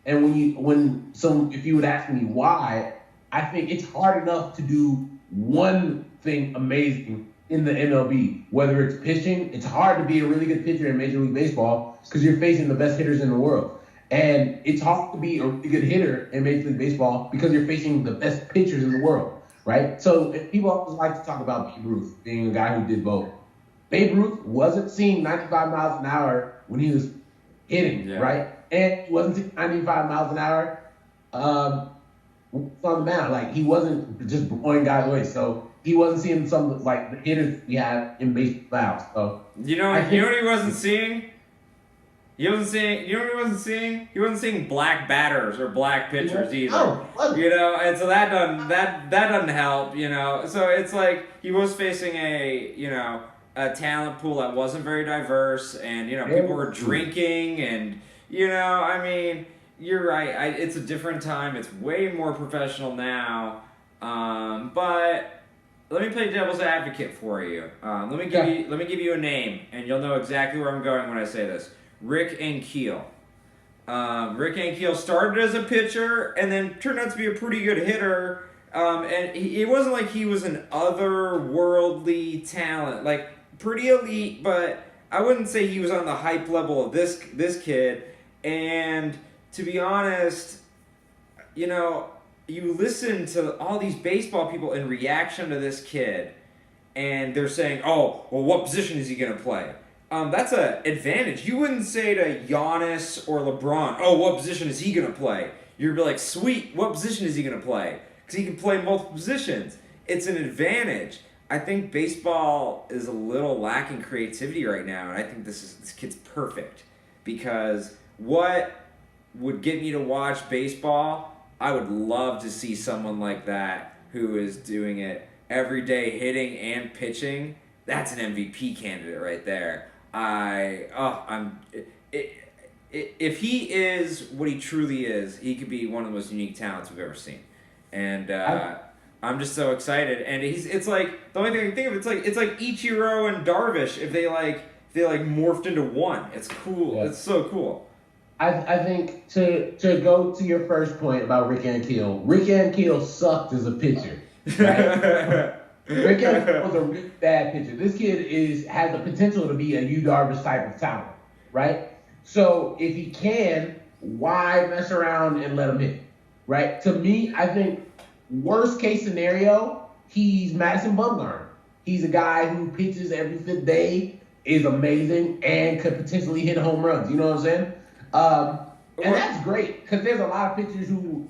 And if you would ask me why, I think it's hard enough to do one thing amazing in the MLB, whether it's pitching. It's hard to be a really good pitcher in Major League Baseball because you're facing the best hitters in the world. And it's hard to be a really good hitter in Major League Baseball because you're facing the best pitchers in the world, right? So people always like to talk about Babe Ruth being a guy who did both. Babe Ruth wasn't seeing 95 miles an hour when he was hitting, right? And he wasn't seeing 95 miles an hour on the mound. Like, he wasn't just blowing guys away. So he wasn't seeing some like the hitters we have in baseball. So you know what he wasn't seeing? He wasn't seeing black batters or black pitchers either. You know, and so that doesn't help, you know. So it's like he was facing a talent pool that wasn't very diverse, and people were drinking, and I mean, you're right. It's a different time. It's way more professional now. But let me play devil's advocate for you. Let me give you a name, and you'll know exactly where I'm going when I say this. Rick Ankiel. Rick Ankiel started as a pitcher and then turned out to be a pretty good hitter. And it wasn't like he was an otherworldly talent, like pretty elite, but I wouldn't say he was on the hype level of this kid. And to be honest, you listen to all these baseball people in reaction to this kid, and they're saying, "Oh, well, what position is he going to play?" That's an advantage. You wouldn't say to Giannis or LeBron, "Oh, what position is he going to play?" You'd be like, "Sweet, what position is he going to play?" Because he can play multiple positions. It's an advantage. I think baseball is a little lacking creativity right now, and I think this kid's perfect. Because what would get me to watch baseball, I would love to see someone like that who is doing it every day, hitting and pitching. That's an MVP candidate right there. If he is what he truly is, he could be one of the most unique talents we've ever seen. And I'm just so excited. And it's like the only thing I can think of. It's like Ichiro and Darvish if they morphed into one. It's cool. Yeah. It's so cool. I think to go to your first point about Rick Ankiel sucked as a pitcher. Right? Rick Ankiel was a really bad pitcher. This kid has the potential to be a Yu Darvish type of talent, right? So if he can, why mess around and let him hit, right? To me, I think worst case scenario, he's Madison Bumgarner. He's a guy who pitches every fifth day, is amazing, and could potentially hit home runs. You know what I'm saying? And that's great because there's a lot of pitchers who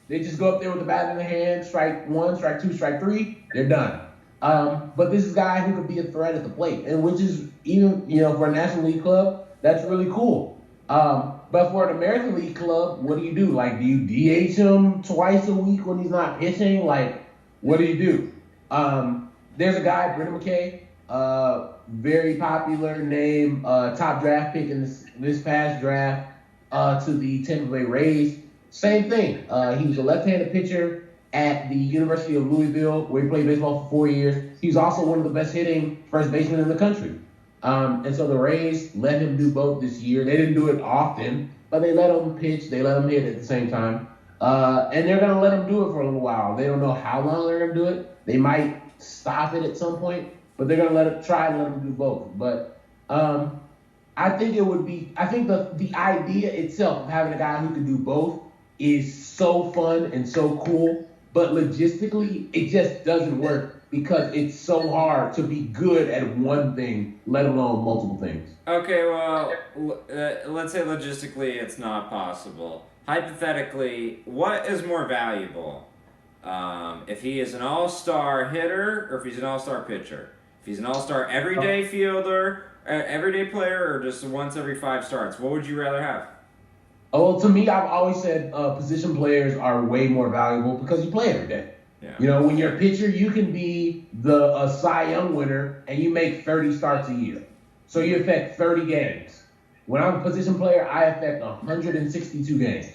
they just go up there with the bat in the hand, strike one, strike two, strike three, they're done. But this is a guy who could be a threat at the plate, and which is even for a National League club, that's really cool. But for an American League club, what do you do? Like, do you DH him twice a week when he's not pitching? Like, what do you do? There's a guy, Brendan McKay, very popular name, top draft pick in this past draft to the Tampa Bay Rays. Same thing. He was a left-handed pitcher at the University of Louisville, where he played baseball for 4 years. He was also one of the best hitting first basemen in the country. And so the Rays let him do both this year. They didn't do it often, but they let him pitch. They let him hit at the same time. And they're going to let him do it for a little while. They don't know how long they're going to do it. They might stop it at some point, but they're going to try and let him do both. But I think the idea itself of having a guy who can do both is so fun and so cool but logistically, it just doesn't work because it's so hard to be good at one thing, let alone multiple things. Okay, well, let's say logistically it's not possible. Hypothetically, what is more valuable? If he is an all-star hitter or if he's an all-star pitcher? If he's an all-star everyday fielder, everyday player, or just once every 5 starts, what would you rather have? Oh, well, to me, I've always said position players are way more valuable because you play every day. Yeah. You know, when you're a pitcher, you can be a Cy Young winner and you make 30 starts a year. So you affect 30 games. When I'm a position player, I affect 162 games.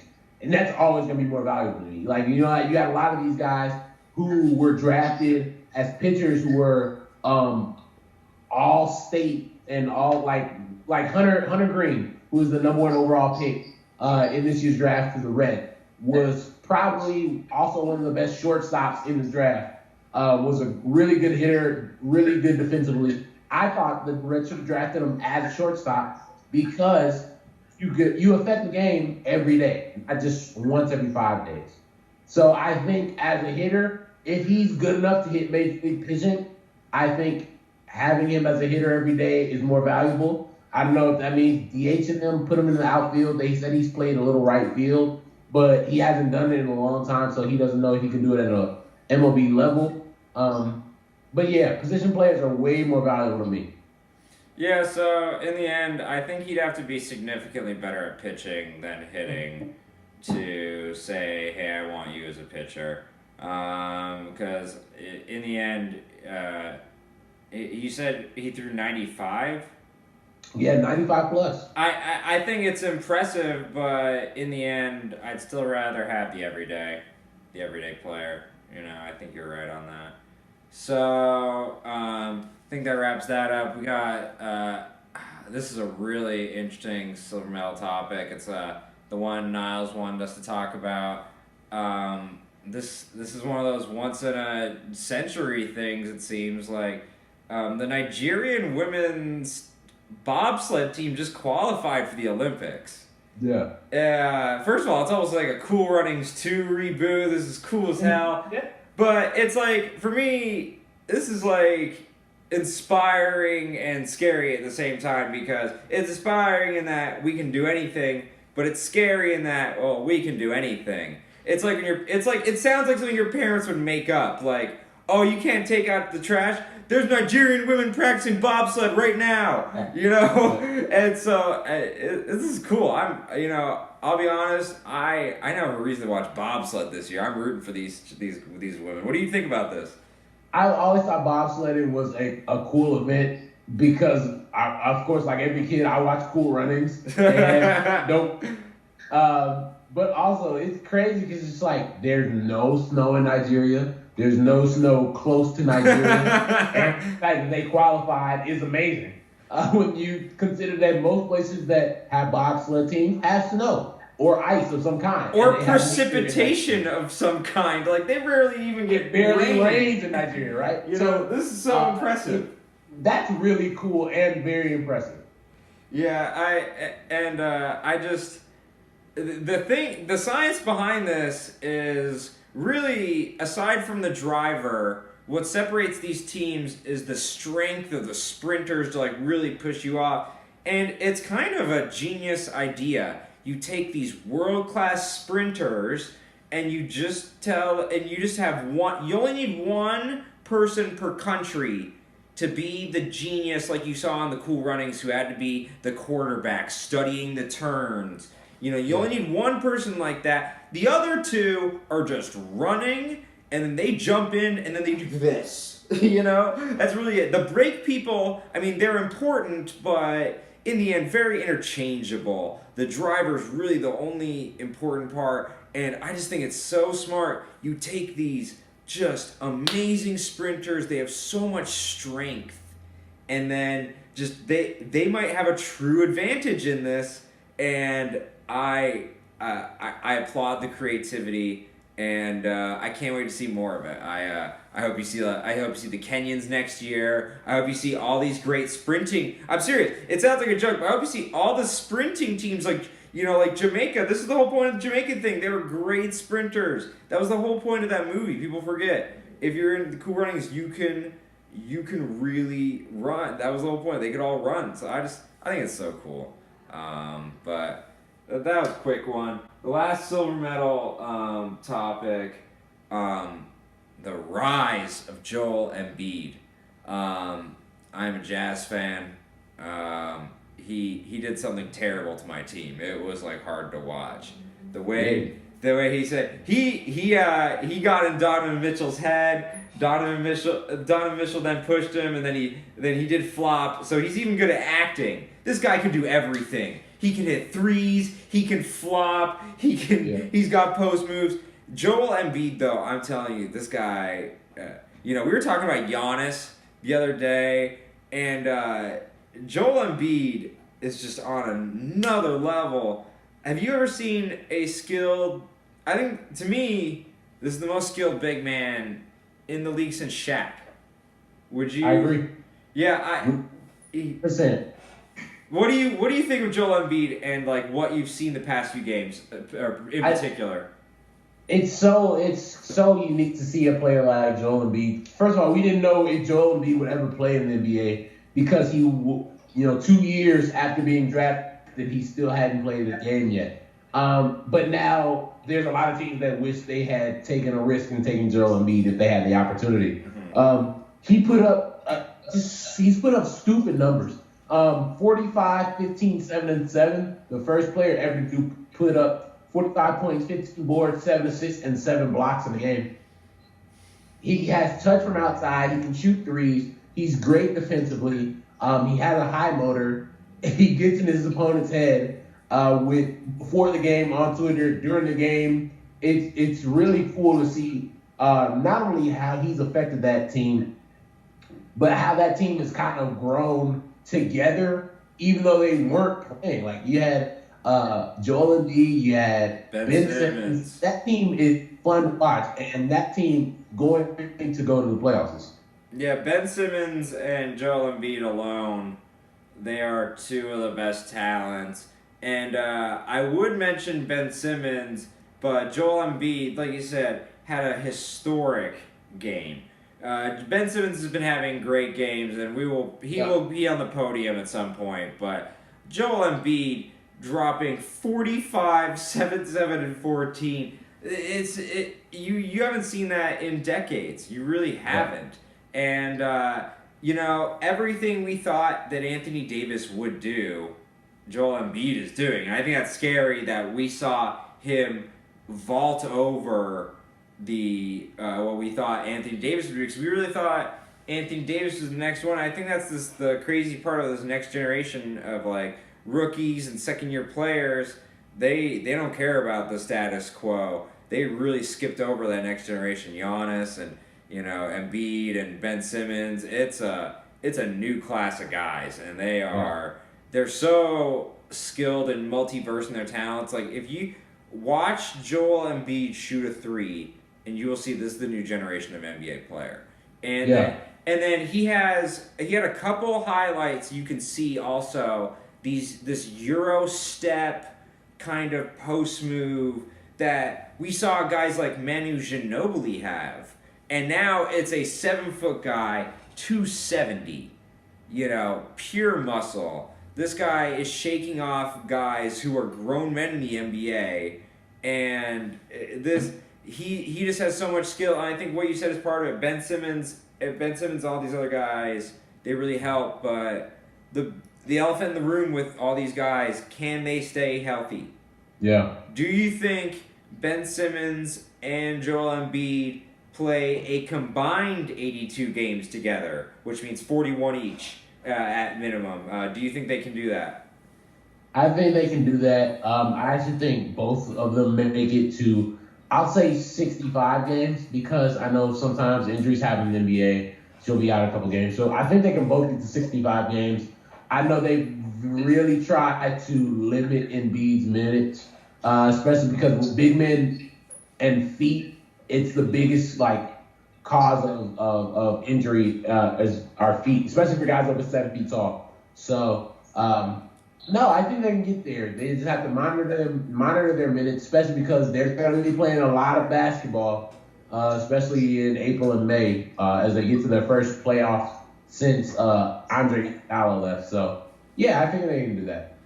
And that's always going to be more valuable to me. Like, you know, you got a lot of these guys who were drafted as pitchers who were all state and all like Hunter Green, who was the number 1 overall pick in this year's draft for the Reds, was probably also one of the best shortstops in this draft. Was a really good hitter, really good defensively. I thought the Reds should have drafted him as a shortstop because you affect the game every day, not just once every 5 days. So I think as a hitter, if he's good enough to hit major league pitching, I think having him as a hitter every day is more valuable. I don't know if that means DHing him, put him in the outfield. They said he's played a little right field, but he hasn't done it in a long time, so he doesn't know if he can do it at a MLB level. But yeah, position players are way more valuable to me. Yeah, so in the end, I think he'd have to be significantly better at pitching than hitting to say, hey, I want you as a pitcher. Because in the end, you said he threw 95? Yeah, 95 plus. I think it's impressive, but in the end, I'd still rather have the everyday player. You know, I think you're right on that. So, I think that wraps that up. We got, this is a really interesting silver medal topic. It's the one Niles wanted us to talk about. This is one of those once in a century things, it seems like. The Nigerian women's bobsled team just qualified for the Olympics. Yeah. First of all, it's almost like a Cool Runnings 2 reboot. This is cool as hell. Yeah. But it's like, for me, this is like inspiring and scary at the same time because it's inspiring in that we can do anything, but it's scary in that, well, we can do anything. It sounds like something your parents would make up. Like, oh, you can't take out the trash? There's Nigerian women practicing bobsled right now, you know? And so, this is cool. I'll be honest, I have a reason to watch bobsled this year. I'm rooting for these women. What do you think about this? I always thought bobsledding was a cool event because, of course, like every kid, I watch Cool Runnings. And but also, it's crazy because it's like there's no snow in Nigeria. There's no snow close to Nigeria. And the fact that they qualified is amazing. When you consider that most places that have bobsled teams have snow or ice of some kind. Or precipitation of some kind. Like, they rarely even get barely rains in Nigeria, right? This is so impressive. That's really cool and very impressive. Yeah, the science behind this is really, aside from the driver, what separates these teams is the strength of the sprinters to like really push you off. And it's kind of a genius idea. You take these world-class sprinters and you just have one, you only need one person per country to be the genius like you saw in the Cool Runnings who had to be the quarterback, studying the turns. You know, you only need one person like that. The other two are just running, and then they jump in, and then they do this. You know? That's really it. The brake people, I mean, they're important, but in the end, very interchangeable. The driver's really the only important part, and I just think it's so smart. You take these just amazing sprinters, they have so much strength, and then just they might have a true advantage in this, and I applaud the creativity, and I can't wait to see more of it. I hope you see the Kenyans next year. I hope you see all these great sprinting. I'm serious. It sounds like a joke, but I hope you see all the sprinting teams. Like, like Jamaica. This is the whole point of the Jamaican thing. They were great sprinters. That was the whole point of that movie. People forget. If you're in the Cool Runnings, you can really run. That was the whole point. They could all run. So I think it's so cool. But that was a quick one. The last silver medal topic, the rise of Joel Embiid. I'm a Jazz fan. He did something terrible to my team. It was like hard to watch. The way he said he got in Donovan Mitchell's head. Donovan Mitchell then pushed him, and then he did flop. So he's even good at acting. This guy can do everything. He can hit threes. He can flop. He's got post moves. Joel Embiid, though, I'm telling you, this guy. We were talking about Giannis the other day, and Joel Embiid is just on another level. Have you ever seen a skilled? I think, to me, this is the most skilled big man in the league since Shaq. Would you? I agree. Yeah, percent. What do you think of Joel Embiid and like what you've seen the past few games, in particular? It's so unique to see a player like Joel Embiid. First of all, we didn't know if Joel Embiid would ever play in the NBA because he, 2 years after being drafted, he still hadn't played a game yet. But now there's a lot of teams that wish they had taken a risk in taking Joel Embiid if they had the opportunity. He's put up stupid numbers. 45, 15, 7, and 7. The first player ever to put up 45 points, 15 boards, 7 assists, and 7 blocks in the game. He has touch from outside. He can shoot threes. He's great defensively. He has a high motor. He gets in his opponent's head before the game, on Twitter, during the game. It's really cool to see not only how he's affected that team, but how that team has kind of grown together, even though they weren't playing. Like, you had Joel Embiid, you had Ben Simmons. That team is fun to watch, and that team going to go to the playoffs. Yeah, Ben Simmons and Joel Embiid alone, they are two of the best talents. And I would mention Ben Simmons, but Joel Embiid, like you said, had a historic game. Ben Simmons has been having great games, and he will be on the podium at some point. But Joel Embiid dropping 45, 7, 7, and 14. You haven't seen that in decades. You really haven't. And everything we thought that Anthony Davis would do, Joel Embiid is doing. And I think that's scary that we saw him vault over what we thought Anthony Davis would do, because we really thought Anthony Davis was the next one. I think that's the crazy part of this next generation of like rookies and second-year players. They don't care about the status quo. They really skipped over that next generation. Giannis and Embiid and Ben Simmons. It's a new class of guys, and they're so skilled and multiverse in their talents. Like, if you watch Joel Embiid shoot a three, and you will see this is the new generation of NBA player. And then he had a couple highlights you can see also this Euro step kind of post move that we saw guys like Manu Ginobili have. And now it's a 7-foot guy, 270, pure muscle. This guy is shaking off guys who are grown men in the NBA, and he just has so much skill. And I think what you said is part of it. Ben Simmons, all these other guys, they really help. But the elephant in the room with all these guys, can they stay healthy? Yeah. Do you think Ben Simmons and Joel Embiid play a combined 82 games together, which means 41 each at minimum? Do you think they can do that? I think they can do that. I actually think both of them make it to, I'll say 65 games, because I know sometimes injuries happen in the NBA. She'll be out a couple games. So I think they can both get to 65 games. I know they really try to limit Embiid's minutes, especially because with big men and feet, it's the biggest cause of injury as our feet, especially for guys over 7 feet tall. So No, I think they can get there. They just have to monitor their minutes, especially because they're going to be playing a lot of basketball, especially in April and May, as they get to their first playoffs since Andre Iguodala left. So, yeah, I think they can do that.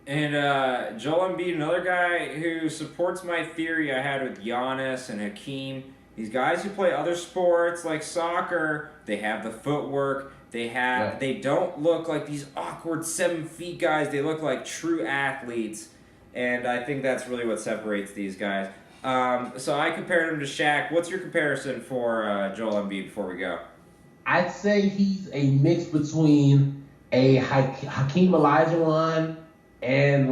And Joel Embiid, another guy who supports my theory I had with Giannis and Hakeem. These guys who play other sports like soccer, they have the footwork. They don't look like these awkward 7 feet guys. They look like true athletes, and I think that's really what separates these guys. So I compared him to Shaq. What's your comparison for Joel Embiid before we go? I'd say he's a mix between a Hakeem Olajuwon and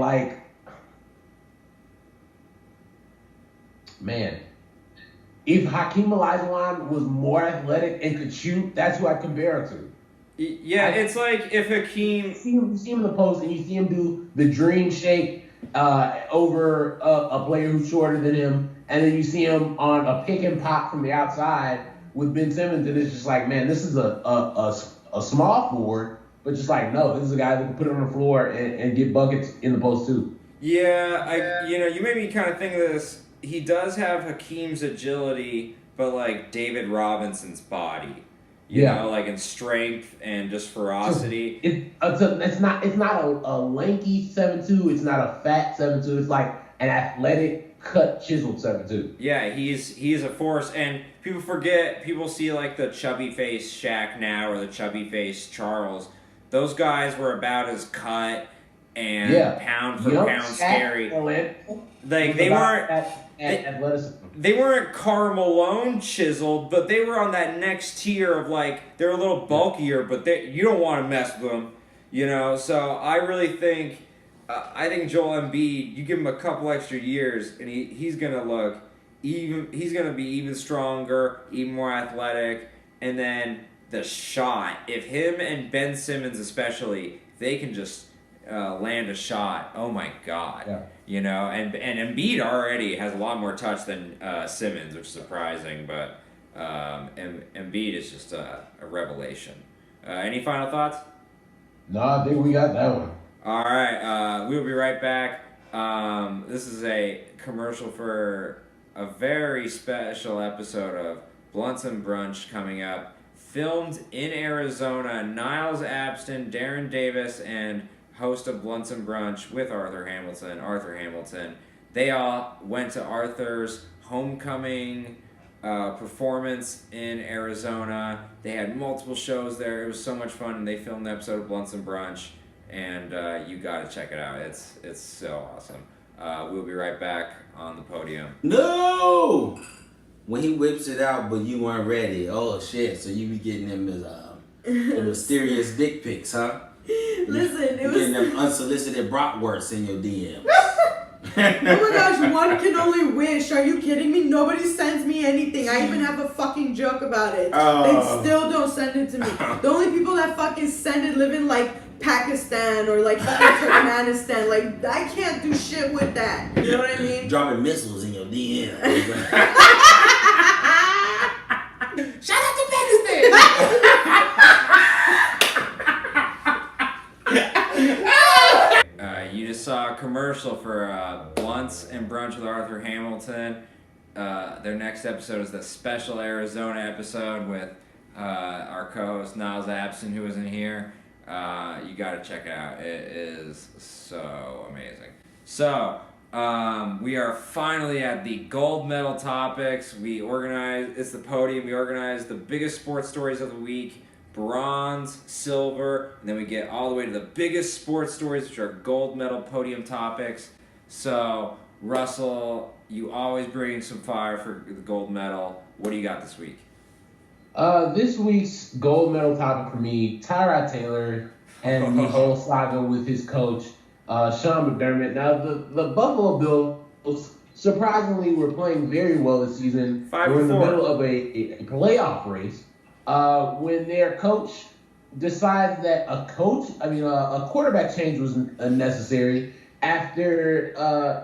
if Hakeem Olajuwon was more athletic and could shoot, that's who I compare him to. Yeah, it's like if Hakeem... You see him in the post and you see him do the dream shake over a player who's shorter than him, and then you see him on a pick and pop from the outside with Ben Simmons, and it's just like, man, this is a small forward, but just like, no, this is a guy that can put it on the floor and get buckets in the post too. Yeah, you made me kind of think of this. He does have Hakeem's agility, but like David Robinson's body. You know, like in strength and just ferocity. It's not a lanky 7'2". It's not a fat 7'2". It's like an athletic, cut, chiseled 7'2". Yeah, he's a force, and people forget. People see like the chubby face Shaq now or the chubby face Charles. Those guys were about as cut and pound for pound scary. Like they weren't. They weren't Karl Malone chiseled, but they were on that next tier of like they're a little bulkier, but you don't want to mess with them, you know. So I really think, I think Joel Embiid, you give him a couple extra years, and he's gonna look even. He's gonna be even stronger, even more athletic, and then the shot. If him and Ben Simmons especially, they can just land a shot. Oh my God. Yeah. You know, and Embiid already has a lot more touch than Simmons, which is surprising, but Embiid is just a revelation. Any final thoughts? No, I think we got that one. All right, we'll be right back. This is a commercial for a very special episode of Blunts and Brunch coming up. Filmed in Arizona, Niles, Abston, Darren Davis, and host of Blunts and Brunch with Arthur Hamilton. They all went to Arthur's homecoming performance in Arizona. They had multiple shows there. It was so much fun, and they filmed the episode of Blunts and Brunch, and you got to check it out. It's so awesome. We'll be right back on the podium. No! When he whips it out, but you weren't ready. Oh, shit. So you be getting them mysterious dick pics, huh? Listen, it was getting them unsolicited bratwursts in your DMs. Oh my gosh, one can only wish. Are you kidding me? Nobody sends me anything. I even have a fucking joke about it. They still don't send it to me. The only people that fucking send it live in like Pakistan or like fucking Turkmenistan. Like, I can't do shit with that. You know what I mean? Dropping missiles in your DMs. Shout out to Pakistan! You just saw a commercial for Blunts and Brunch with Arthur Hamilton. Their next episode is the special Arizona episode with our co-host Niles Abston, who was in here. You got to check it out. It is so amazing. So, we are finally at the gold medal topics. It's the podium. We organize the biggest sports stories of the week. Bronze, silver, and then we get all the way to the biggest sports stories, which are gold medal podium topics. So, Russell, you always bring some fire for the gold medal. What do you got this week? This week's gold medal topic for me, Tyrod Taylor and the whole saga with his coach, Sean McDermott. Now, the Buffalo Bills, surprisingly, were playing very well this season. They were in the middle of a playoff race. When their coach decides that a quarterback change was necessary after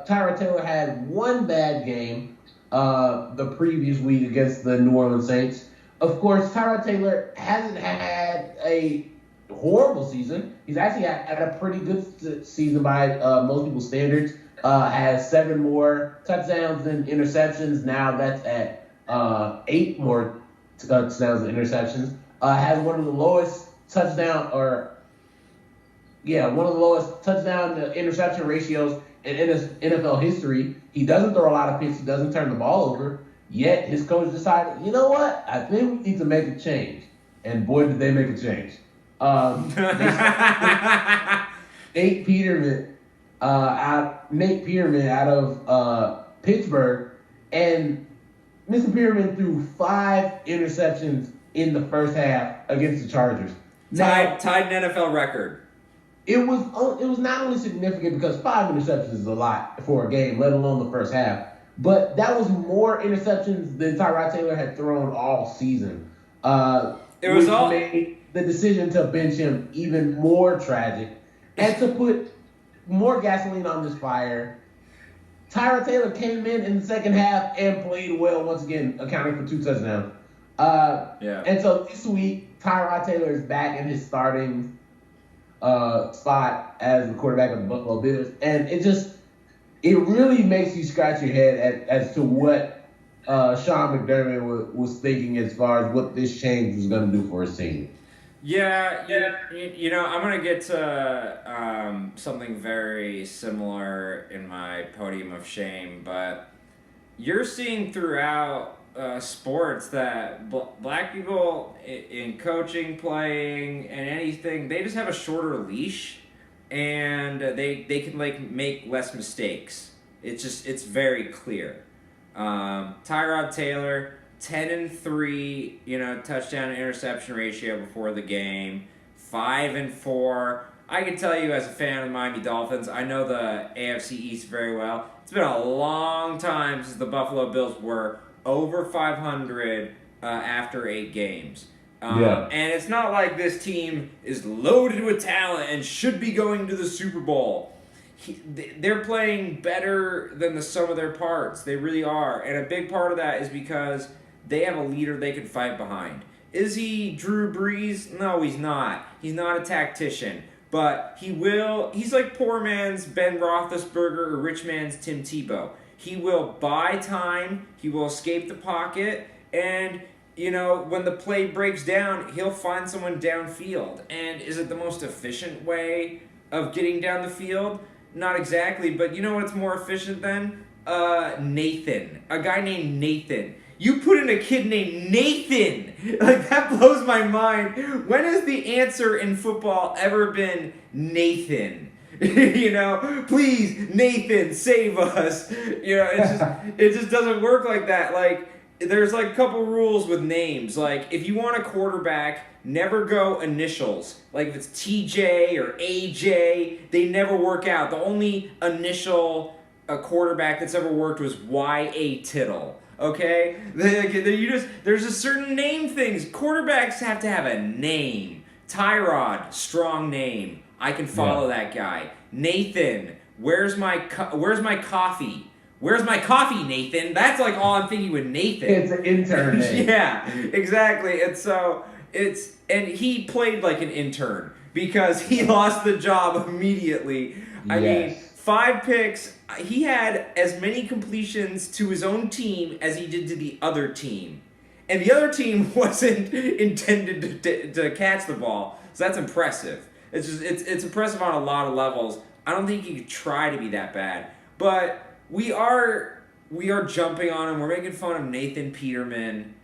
Tyrod Taylor had one bad game the previous week against the New Orleans Saints. Of course, Tyrod Taylor hasn't had a horrible season. He's actually had a pretty good season by most people's standards. Has 7 more touchdowns than interceptions. Now that's at 8 more touchdowns than interceptions. Has one of the lowest touchdown to interception ratios in NFL history. He doesn't throw a lot of picks. He doesn't turn the ball over. Yet his coach decided, you know what? I think we need to make a change. And boy, did they make a change. Nate Peterman out of Pittsburgh, and Mr. Peterman threw 5 interceptions in the first half against the Chargers. Tied an NFL record. It was not only significant because 5 interceptions is a lot for a game, let alone the first half, but that was more interceptions than Tyrod Taylor had thrown all season. Which made the decision to bench him even more tragic and to put more gasoline on this fire. Tyrod Taylor came in the second half and played well once again, accounting for 2 touchdowns. And so this week, Tyrod Taylor is back in his starting spot as the quarterback of the Buffalo Bills, and it really makes you scratch your head as to what Sean McDermott was thinking as far as what this change was going to do for his team. Yeah, I'm going to get to something very similar in my podium of shame, but you're seeing throughout sports that black people in coaching, playing, and anything, they just have a shorter leash, and they can make less mistakes. It's very clear. Tyrod Taylor, 10-3, touchdown to interception ratio before the game, 5-4. I can tell you as a fan of the Miami Dolphins, I know the AFC East very well. It's been a long time since the Buffalo Bills were over 500 after 8 games. And it's not like this team is loaded with talent and should be going to the Super Bowl. They're playing better than the sum of their parts. They really are. And a big part of that is because they have a leader they can fight behind. Is he Drew Brees? No, he's not. He's not a tactician. But he will. He's like poor man's Ben Roethlisberger or rich man's Tim Tebow. He will buy time. He will escape the pocket. And, when the play breaks down, he'll find someone downfield. And is it the most efficient way of getting down the field? Not exactly, but you know what's more efficient than? Nathan. A guy named Nathan. You put in a kid named Nathan! Like, that blows my mind. When has the answer in football ever been Nathan? Please, Nathan, save us. It just doesn't work like that. Like, there's like a couple rules with names. Like, if you want a quarterback, never go initials. Like if it's TJ or AJ, they never work out. The only initial quarterback that's ever worked was Y.A. Tittle. Okay? There's a certain name things. Quarterbacks have to have a name. Tyrod, strong name. I can follow that guy. Nathan, where's my coffee? Where's my coffee, Nathan? That's like all I'm thinking with Nathan. It's an intern name. Yeah, exactly. And so and he played like an intern because he lost the job immediately. I mean, 5 picks. He had as many completions to his own team as he did to the other team. And the other team wasn't intended to catch the ball. So that's impressive. It's impressive on a lot of levels. I don't think he could try to be that bad. But we are jumping on him. We're making fun of Nathan Peterman.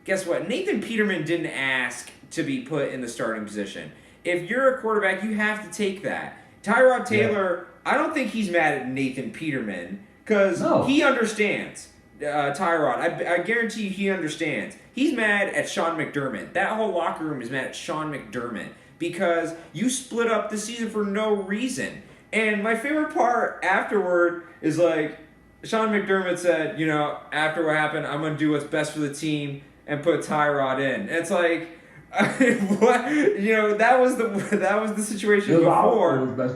Guess what? Nathan Peterman didn't ask to be put in the starting position. If you're a quarterback, you have to take that. Tyrod Taylor, I don't think he's mad at Nathan Peterman because he understands. Tyrod, I guarantee you he understands. He's mad at Sean McDermott. That whole locker room is mad at Sean McDermott because you split up the season for no reason. And my favorite part afterward is like Sean McDermott said, after what happened, I'm going to do what's best for the team and put Tyrod in. And it's like, what? That was the situation before.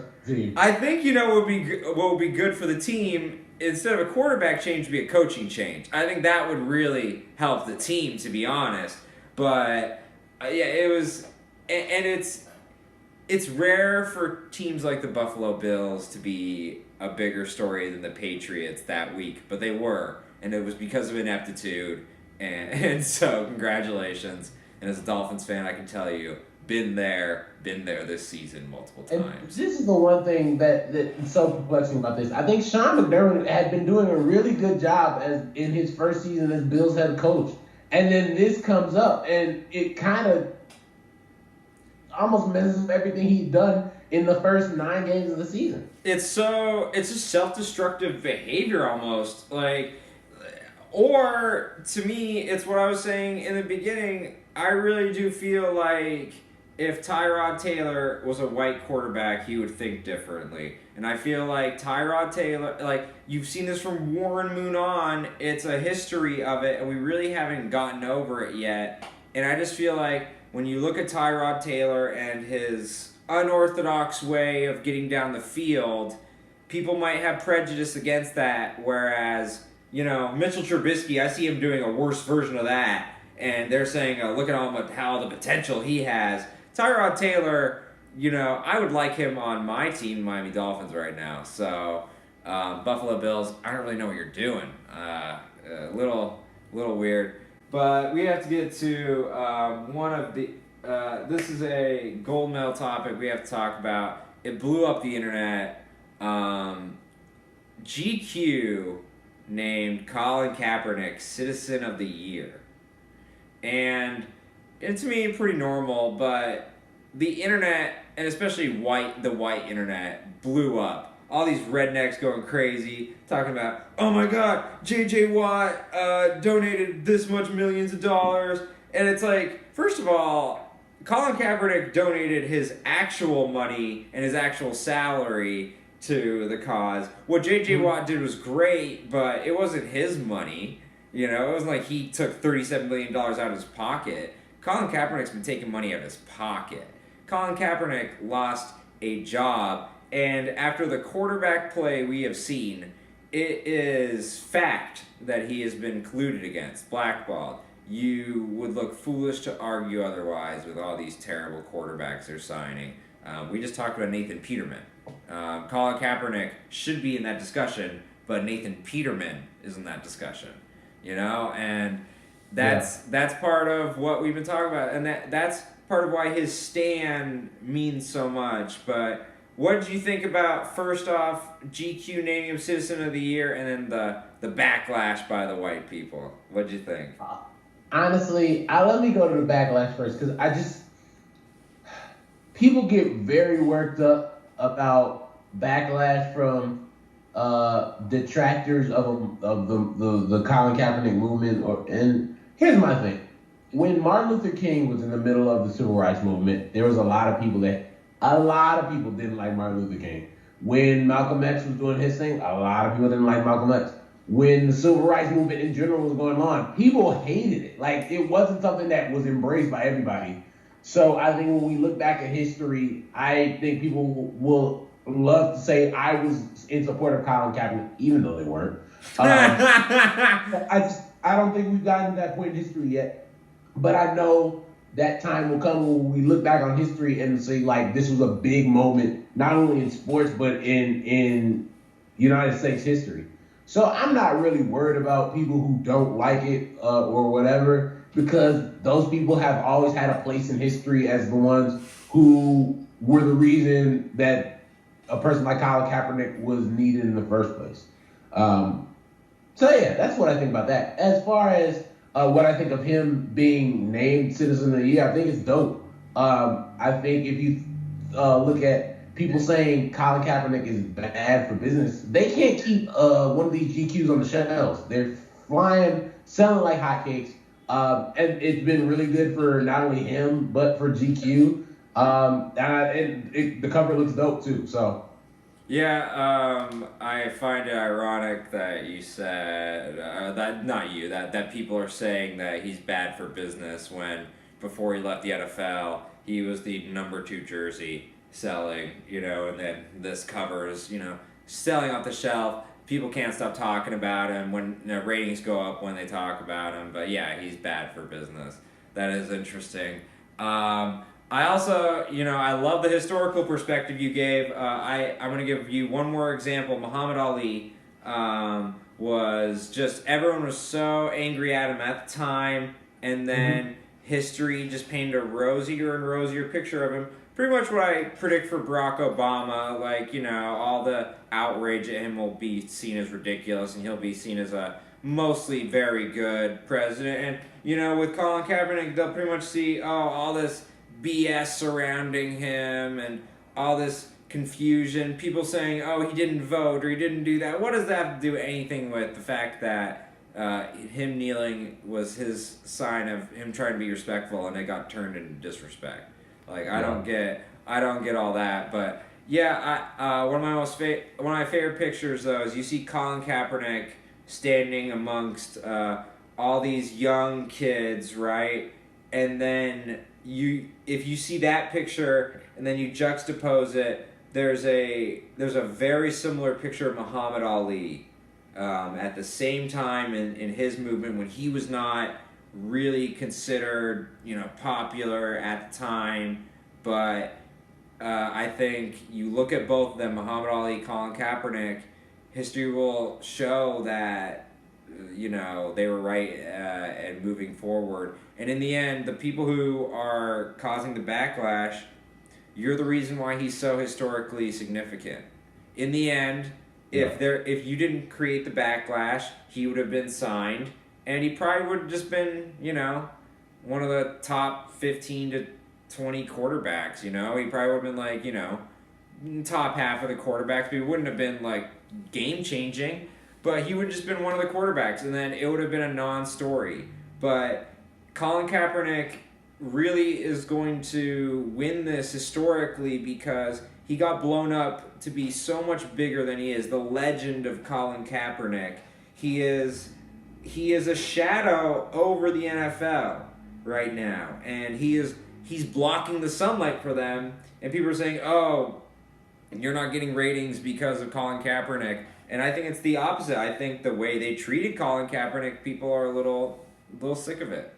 I think what would be good for the team instead of a quarterback change would be a coaching change. I think that would really help the team, to be honest. But it was, and it's rare for teams like the Buffalo Bills to be a bigger story than the Patriots that week, but they were, and it was because of ineptitude, and so congratulations. And as a Dolphins fan, I can tell you, been there this season multiple times. And this is the one thing that's so perplexing about this. I think Sean McDermott had been doing a really good job as in his first season as Bills head coach. And then this comes up, and it kind of almost messes up everything he's done in the first 9 games of the season. It's just self-destructive behavior almost. Or to me, it's what I was saying in the beginning. I really do feel like if Tyrod Taylor was a white quarterback, he would think differently. And I feel like Tyrod Taylor, you've seen this from Warren Moon on, it's a history of it, and we really haven't gotten over it yet. And I just feel like when you look at Tyrod Taylor and his unorthodox way of getting down the field, people might have prejudice against that, whereas, Mitchell Trubisky, I see him doing a worse version of that. And they're saying, look at how the potential he has. Tyrod Taylor, I would like him on my team, Miami Dolphins, right now. So, Buffalo Bills, I don't really know what you're doing. A little weird. But we have to get to one of the... this is a gold medal topic we have to talk about. It blew up the internet. GQ named Colin Kaepernick Citizen of the Year. And it's, to me, pretty normal, but the internet, and especially the white internet, blew up. All these rednecks going crazy, talking about, oh my god, J.J. Watt donated this much millions of dollars. And it's like, first of all, Colin Kaepernick donated his actual money and his actual salary to the cause. What J.J. Watt did was great, but it wasn't his money. It wasn't like he took $37 million out of his pocket. Colin Kaepernick's been taking money out of his pocket. Colin Kaepernick lost a job, and after the quarterback play we have seen, it is fact that he has been colluded against, blackballed. You would look foolish to argue otherwise with all these terrible quarterbacks they're signing. We just talked about Nathan Peterman. Colin Kaepernick should be in that discussion, but Nathan Peterman is in that discussion. And that's part of what we've been talking about, and that's part of why his stand means so much. But what did you think about, first off, GQ naming him Citizen of the Year, and then the backlash by the white people? What did you think? Honestly, let me go to the backlash first, because people get very worked up about backlash from detractors of the Colin Kaepernick movement. And here's my thing. When Martin Luther King was in the middle of the civil rights movement, there was a lot of people didn't like Martin Luther King. When Malcolm X was doing his thing, a lot of people didn't like Malcolm X. When the civil rights movement in general was going on, people hated it. It wasn't something that was embraced by everybody. So I think when we look back at history, I think people will love to say I was in support of Colin Kaepernick, even though they weren't. I don't think we've gotten to that point in history yet. But I know that time will come when we look back on history and say, this was a big moment, not only in sports, but in United States history. So I'm not really worried about people who don't like it or whatever, because those people have always had a place in history as the ones who were the reason that a person like Colin Kaepernick was needed in the first place. So yeah, that's what I think about that. As far as what I think of him being named Citizen of the Year, I think it's dope. I think if you look at people saying Colin Kaepernick is bad for business, they can't keep one of these GQs on the shelves. They're selling like hotcakes. And it's been really good for not only him, but for GQ. The cover looks dope too, so. Yeah, I find it ironic that you said, that people are saying that he's bad for business when before he left the NFL, he was the number 2 jersey selling, and then this cover is, selling off the shelf. People can't stop talking about him when ratings go up when they talk about him. But yeah, he's bad for business. That is interesting. I I also, I love the historical perspective you gave. I'm going to give you one more example. Muhammad Ali was just, everyone was so angry at him at the time, and then history just painted a rosier and rosier picture of him. Pretty much what I predict for Barack Obama, all the outrage at him will be seen as ridiculous, and he'll be seen as a mostly very good president. And, with Colin Kaepernick, they'll pretty much see, all this BS surrounding him and all this confusion. People saying, he didn't vote or he didn't do that. What does that have to do anything with the fact that him kneeling was his sign of him trying to be respectful, and it got turned into disrespect? I don't get all that. But yeah, one of my favorite pictures though is you see Colin Kaepernick standing amongst all these young kids, right? And then if you see that picture and then you juxtapose it, there's a very similar picture of Muhammad Ali at the same time in his movement when he was not really considered popular at the time, but I think you look at both of them, Muhammad Ali, Colin Kaepernick, history will show that they were right and moving forward. And in the end, the people who are causing the backlash, you're the reason why he's so historically significant. In the end, if you didn't create the backlash, he would have been signed, and he probably would have just been, one of the top 15 to 20 quarterbacks, He probably would have been top half of the quarterbacks, but he wouldn't have been game-changing, but he would have just been one of the quarterbacks, and then it would have been a non-story. But Colin Kaepernick really is going to win this historically because he got blown up to be so much bigger than he is. The legend of Colin Kaepernick. He is a shadow over the NFL right now, and he's blocking the sunlight for them, and people are saying, you're not getting ratings because of Colin Kaepernick. And I think it's the opposite. I think the way they treated Colin Kaepernick, people are a little sick of it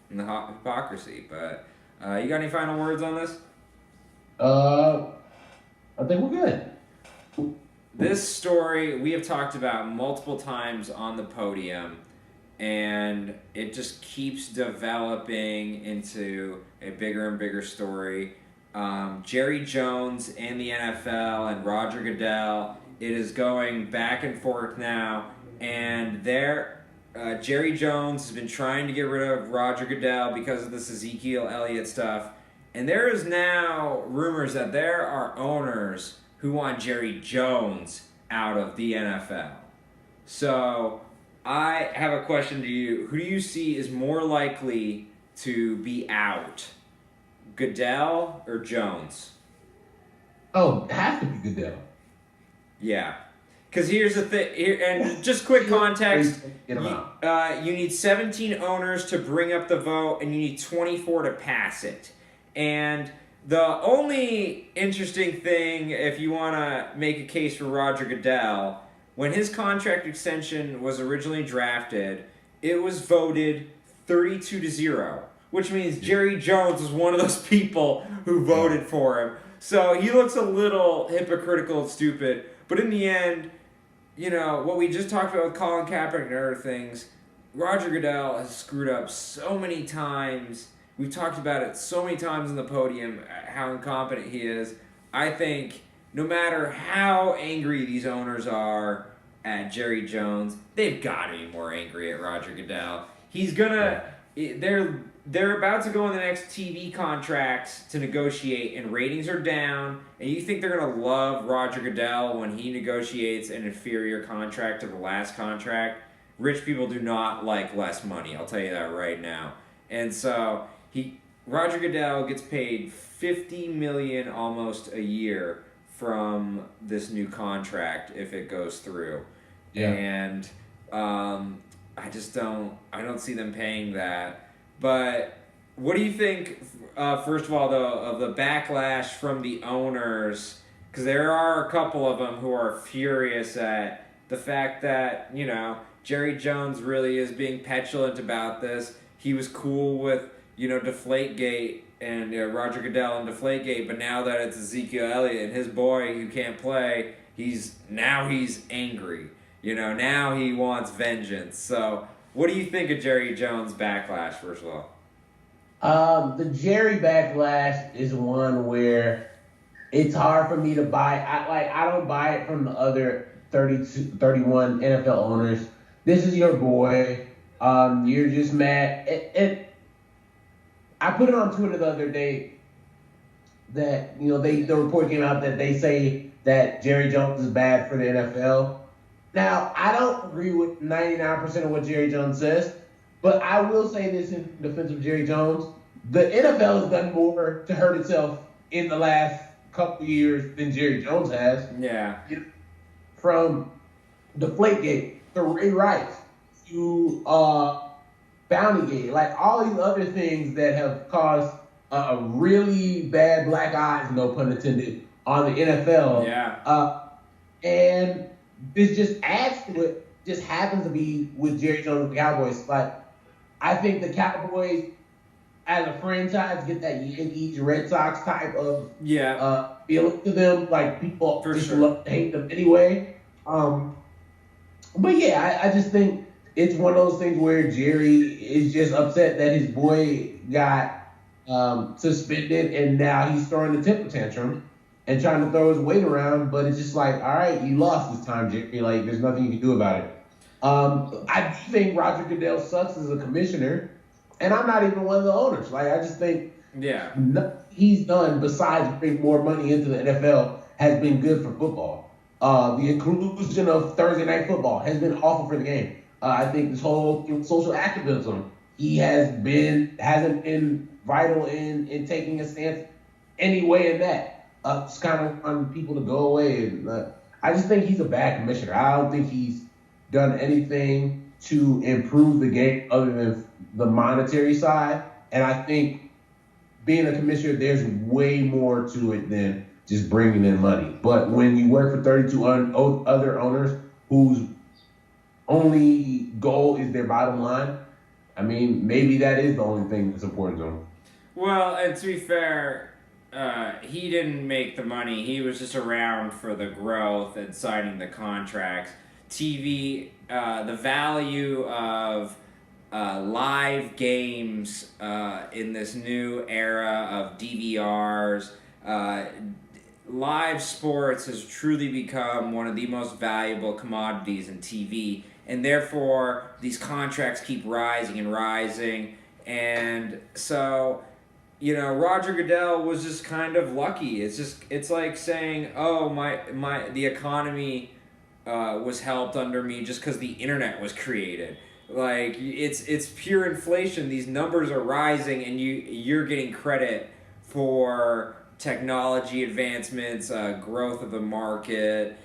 and the hypocrisy. But you got any final words on this? I think we're good. This story we have talked about multiple times on the podium, and it just keeps developing into a bigger and bigger story. Jerry Jones and the NFL and Roger Goodell, it is going back and forth now, and Jerry Jones has been trying to get rid of Roger Goodell because of this Ezekiel Elliott stuff, and there is now rumors that there are owners who want Jerry Jones out of the NFL. So I have a question to you. Who do you see is more likely to be out, Goodell or Jones? Oh, it has to be Goodell. Yeah. Because here's the thing, and just quick context, Get him out. You need 17 owners to bring up the vote, and you need 24 to pass it. And the only interesting thing, if you want to make a case for Roger Goodell, when his contract extension was originally drafted, it was voted 32-0, which means Jerry Jones was one of those people who voted for him. So he looks a little hypocritical and stupid. But in the end, what we just talked about with Colin Kaepernick and other things, Roger Goodell has screwed up so many times. We've talked about it so many times on the podium, how incompetent he is. I think no matter how angry these owners are at Jerry Jones, they've got to be more angry at Roger Goodell. He's gonna... They're about to go on the next TV contracts to negotiate, and ratings are down, and you think they're going to love Roger Goodell when he negotiates an inferior contract to the last contract? Rich people do not like less money, I'll tell you that right now. And so Roger Goodell gets paid $50 million almost a year from this new contract if it goes through. Yeah. And I don't see them paying that. But what do you think, first of all, though, of the backlash from the owners? Because there are a couple of them who are furious at the fact that, Jerry Jones really is being petulant about this. He was cool with, Deflategate and Roger Goodell and Deflategate, but now that it's Ezekiel Elliott and his boy who can't play, he's angry. Now he wants vengeance. So, what do you think of Jerry Jones' backlash, first of all? The Jerry backlash is one where it's hard for me to buy. I don't buy it from the other 31 NFL owners. This is your boy. You're just mad. I put it on Twitter the other day that the report came out that they say that Jerry Jones is bad for the NFL. Now, I don't agree with 99% of what Jerry Jones says, but I will say this in defense of Jerry Jones. The NFL has done more to hurt itself in the last couple of years than Jerry Jones has. Yeah. From Deflategate to Ray Rice to Bountygate, like all these other things that have caused a really bad black eyes, no pun intended, on the NFL. Yeah. And this just adds to it. Just happens to be with Jerry Jones and the Cowboys. Like, I think the Cowboys, as a franchise, get that Yankees, Red Sox type of feeling to them. Like, people love to hate them anyway. But yeah, I just think it's one of those things where Jerry is just upset that his boy got suspended, and now he's throwing the temper tantrum and trying to throw his weight around. But it's just like, all right, you lost this time, Jerry. Like, there's nothing you can do about it. I do think Roger Goodell sucks as a commissioner, and I'm not even one of the owners. Like, I just think nothing he's done besides bring more money into the NFL has been good for football. The inclusion of Thursday Night Football has been awful for the game. I think this whole social activism, hasn't been vital in taking a stance anyway in that. It's kind of on people to go away. And I just think he's a bad commissioner. I don't think he's done anything to improve the game other than the monetary side. And I think being a commissioner, there's way more to it than just bringing in money. But when you work for 32 other owners whose only goal is their bottom line, I mean, maybe that is the only thing that's important to them. Well, and to be fair, he didn't make the money. He was just around for the growth and signing the contracts. TV, the value of live games in this new era of DVRs, live sports has truly become one of the most valuable commodities in TV. And therefore, these contracts keep rising and rising. And so, Roger Goodell was just kind of lucky. It's like saying, oh, the economy was helped under me just because the internet was created. Like, it's pure inflation. These numbers are rising, and you're getting credit for technology advancements, growth of the market.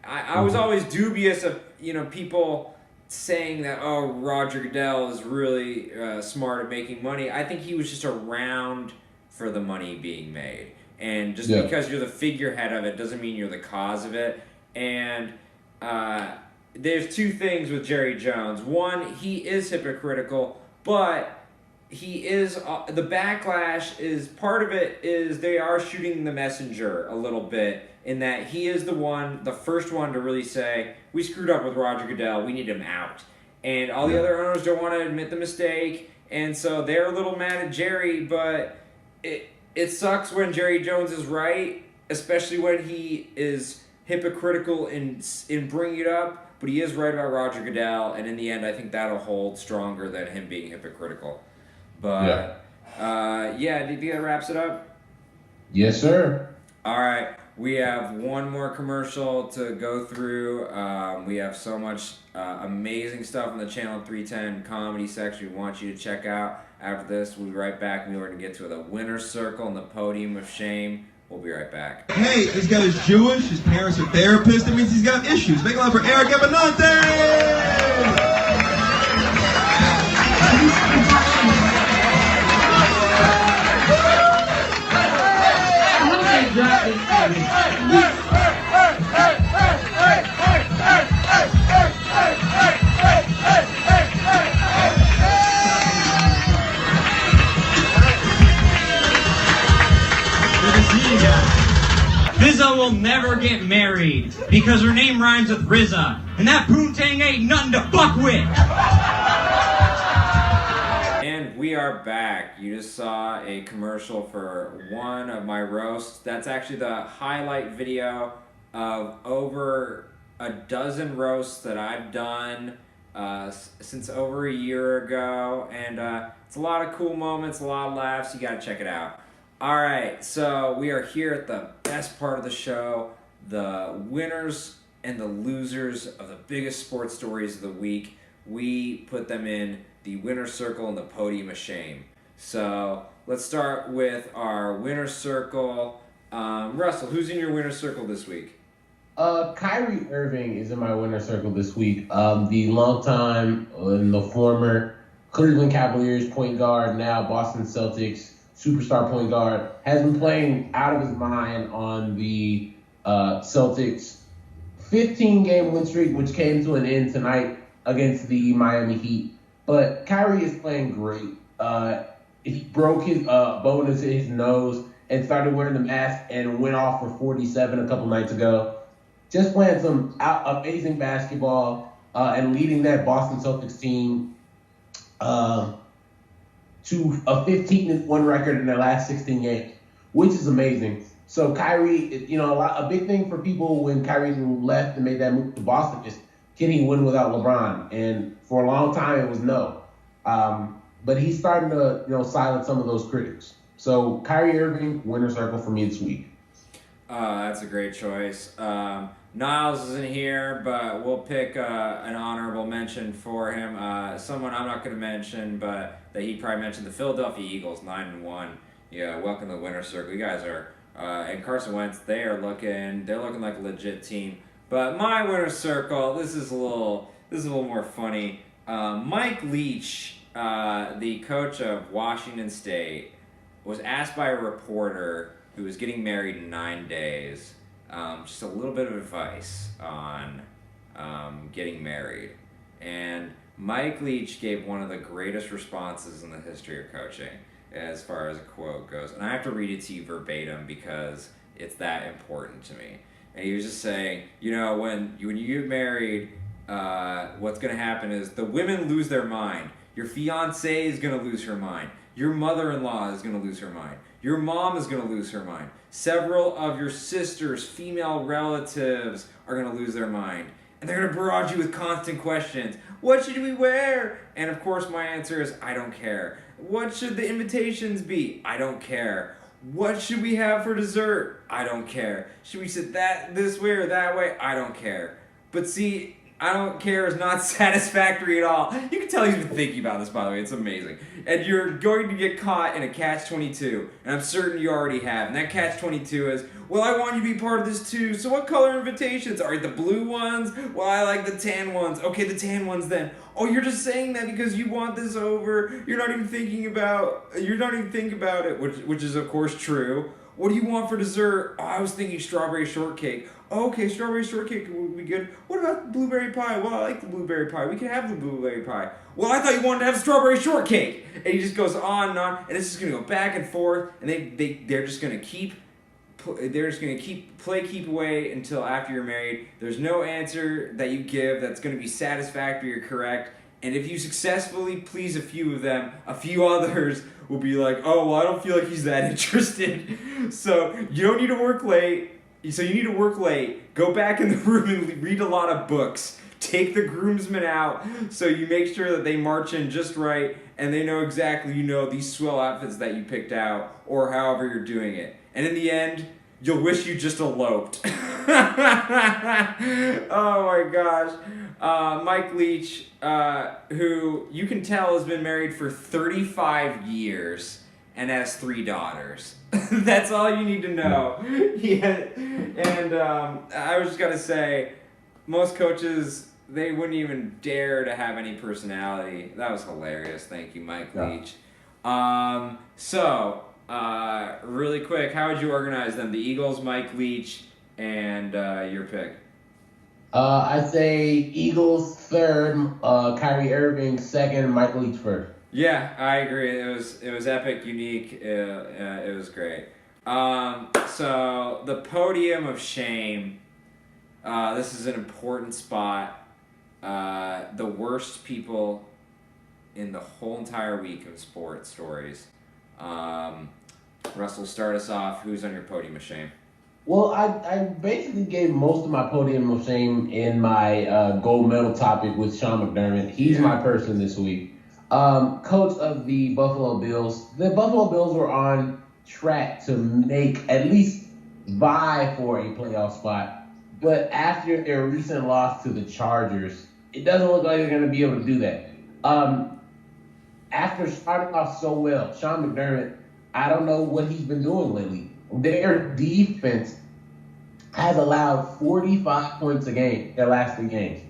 I was always dubious of people saying that, oh, Roger Goodell is really smart at making money. I think he was just around for the money being made. And just because you're the figurehead of it doesn't mean you're the cause of it. And there's two things with Jerry Jones. One, he is hypocritical, but he is the backlash is part of it is they are shooting the messenger a little bit in that he is the first one to really say, we screwed up with Roger Goodell, we need him out. And all the other owners don't want to admit the mistake, and so they're a little mad at Jerry, but it sucks when Jerry Jones is right, especially when he is hypocritical in bringing it up, but he is right about Roger Goodell, and in the end, I think that'll hold stronger than him being hypocritical. But, do you think that wraps it up? Yes, sir. All right. We have one more commercial to go through. We have so much amazing stuff in the Channel 310 comedy section we want you to check out. After this, we'll be right back, and we're going to get to the winner's circle and the podium of shame. We'll be right back. Hey, this guy is Jewish. His parents are therapists. That means he's got issues. Make it loud for Eric Abbenante! will never get married because her name rhymes with RZA, and that poontang ain't nothing to fuck with. And we are back. You just saw a commercial for one of my roasts. That's actually the highlight video of over a dozen roasts that I've done since over a year ago. And it's a lot of cool moments, a lot of laughs. You got to check it out. All right, so we are here at the best part of the show, the winners and the losers of the biggest sports stories of the week. We put them in the winner's circle and the podium of shame. So let's start with our winner's circle. Russell, who's in your winner's circle this week? Kyrie Irving is in my winner's circle this week. The longtime and the former Cleveland Cavaliers point guard, now Boston Celtics superstar point guard, has been playing out of his mind on the Celtics' 15-game win streak, which came to an end tonight against the Miami Heat. But Kyrie is playing great. He broke his bonus in his nose and started wearing the mask and went off for 47 a couple nights ago. Just playing some amazing basketball and leading that Boston Celtics team to a 15-1 record in their last 16 games, which is amazing. So Kyrie, a big thing for people when Kyrie left and made that move to Boston is, can he win without LeBron? And for a long time, it was no. But he's starting to, silence some of those critics. So Kyrie Irving, winner's circle for me this week. That's a great choice. Niles isn't here, but we'll pick an honorable mention for him. Someone I'm not going to mention, but that he probably mentioned, the Philadelphia Eagles, 9-1. Yeah, welcome to the winner's circle. You guys are, and Carson Wentz, they're looking like a legit team. But my winner's circle, this is a little more funny. Mike Leach, the coach of Washington State, was asked by a reporter who was getting married in 9 days, just a little bit of advice on getting married. And Mike Leach gave one of the greatest responses in the history of coaching, as far as a quote goes. And I have to read it to you verbatim because it's that important to me. And he was just saying, when you get married, what's going to happen is the women lose their mind. Your fiancée is going to lose her mind. Your mother-in-law is going to lose her mind. Your mom is going to lose her mind. Several of your sister's female relatives are going to lose their mind. And they're going to barrage you with constant questions. What should we wear? And of course my answer is, I don't care. What should the invitations be? I don't care. What should we have for dessert? I don't care. Should we sit this way or that way? I don't care. But see, I don't care is not satisfactory at all. You can tell he's been thinking about this, by the way. It's amazing. And you're going to get caught in a catch-22. And I'm certain you already have. And that catch-22 is, well, I want you to be part of this too. So what color invitations? Are it the blue ones? Well, I like the tan ones. Okay, the tan ones then. Oh, you're just saying that because you want this over. You're not even thinking about it, which is, of course, true. What do you want for dessert? Oh, I was thinking strawberry shortcake. Oh, okay, strawberry shortcake would be good. What about blueberry pie? Well, I like the blueberry pie. We can have the blueberry pie. Well, I thought you wanted to have strawberry shortcake. And he just goes on and on, and it's just gonna go back and forth, and they're just gonna keep keep away until after you're married. There's no answer that you give that's gonna be satisfactory or correct. And if you successfully please a few of them, a few others will be like, oh, well, I don't feel like he's that interested. So you don't need to work late. So you need to work late, go back in the room and read a lot of books. Take the groomsmen out so you make sure that they march in just right and they know exactly, these swell outfits that you picked out or however you're doing it. And in the end, you'll wish you just eloped. Oh my gosh. Mike Leach, who you can tell has been married for 35 years and has 3 daughters. That's all you need to know. And I was just going to say, most coaches, they wouldn't even dare to have any personality. That was hilarious. Thank you, Mike Leach. Really quick, how would you organize them? The Eagles, Mike Leach, and your pick. I'd say Eagles third, Kyrie Irving second, Mike Leach first. Yeah, I agree. It was epic, unique. It was great. So the podium of shame. This is an important spot. The worst people in the whole entire week of sports stories. Russell, start us off. Who's on your podium of shame? Well, I basically gave most of my podium of shame in my gold medal topic with Sean McDermott. He's my person this week. Coach of the Buffalo Bills. The Buffalo Bills were on track to make at least vie for a playoff spot. But after their recent loss to the Chargers, it doesn't look like they're going to be able to do that. After starting off so well, Sean McDermott, I don't know what he's been doing lately. Their defense has allowed 45 points a game their last 3 games.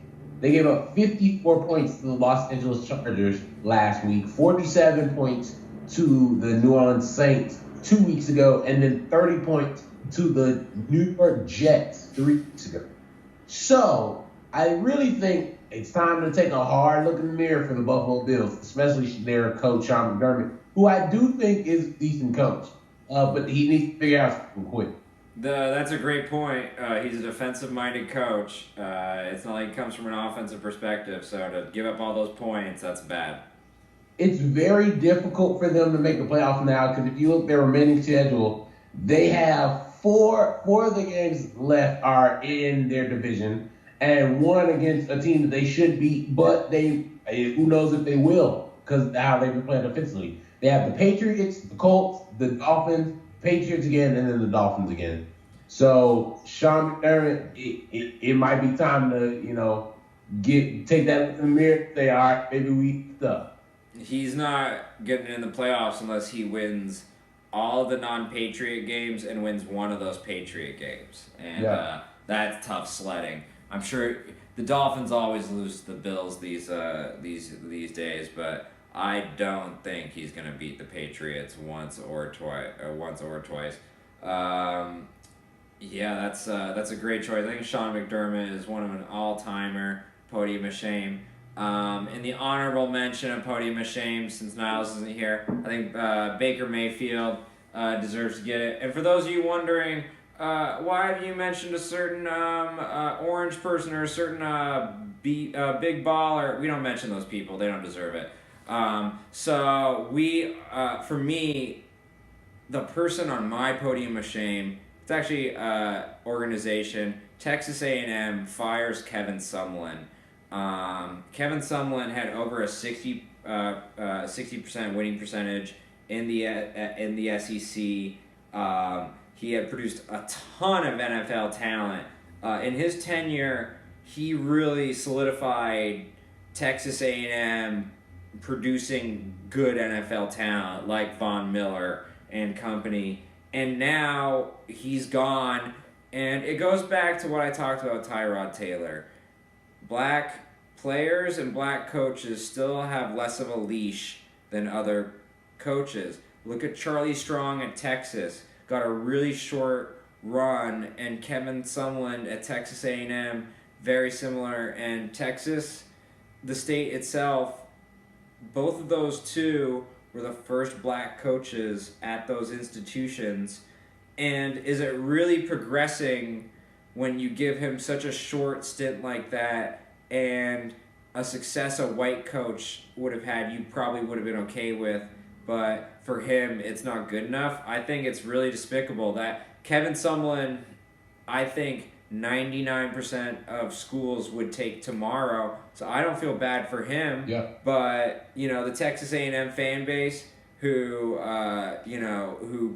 They gave up 54 points to the Los Angeles Chargers last week, 47 points to the New Orleans Saints 2 weeks ago, and then 30 points to the New York Jets 3 weeks ago. So I really think it's time to take a hard look in the mirror for the Buffalo Bills, especially their coach, Sean McDermott, who I do think is a decent coach. But he needs to figure out something quick. That's a great point. He's a defensive-minded coach. It's not like he comes from an offensive perspective, so to give up all those points, that's bad. It's very difficult for them to make the playoffs now because if you look at their remaining schedule, they have four of the games left are in their division and one against a team that they should beat, but who knows if they will because how they've been playing defensively. They have the Patriots, the Colts, the Dolphins, Patriots again, and then the Dolphins again. So Sean McDermott, it might be time to take that in the mirror. Say, all right, maybe we stuck. He's not getting in the playoffs unless he wins all of the non-Patriot games and wins one of those Patriot games, and that's tough sledding. I'm sure the Dolphins always lose to the Bills these days, but I don't think he's going to beat the Patriots once or twice. That's a great choice. I think Sean McDermott is one of an all-timer podium of shame. In the honorable mention of podium of shame, since Niles isn't here, I think Baker Mayfield deserves to get it. And for those of you wondering, why have you mentioned a certain orange person or a certain big baller? We don't mention those people. They don't deserve it. For me, the person on my podium of shame, it's actually organization. Texas A&M fires Kevin Sumlin. Kevin Sumlin had over a 60% winning percentage in the SEC. He had produced a ton of NFL talent. In his tenure, he really solidified Texas A&M producing good NFL talent like Von Miller and company. And now he's gone. And it goes back to what I talked about Tyrod Taylor. Black players and black coaches still have less of a leash than other coaches. Look at Charlie Strong at Texas. Got a really short run. And Kevin Sumlin at Texas A&M, very similar. And Texas, the state itself, both of those two were the first black coaches at those institutions. And is it really progressing when you give him such a short stint like that and a success a white coach would have had, you probably would have been okay with, but for him, it's not good enough? I think it's really despicable that Kevin Sumlin, I think 99% of schools would take tomorrow, so I don't feel bad for him. Yeah. But the Texas A&M fan base, who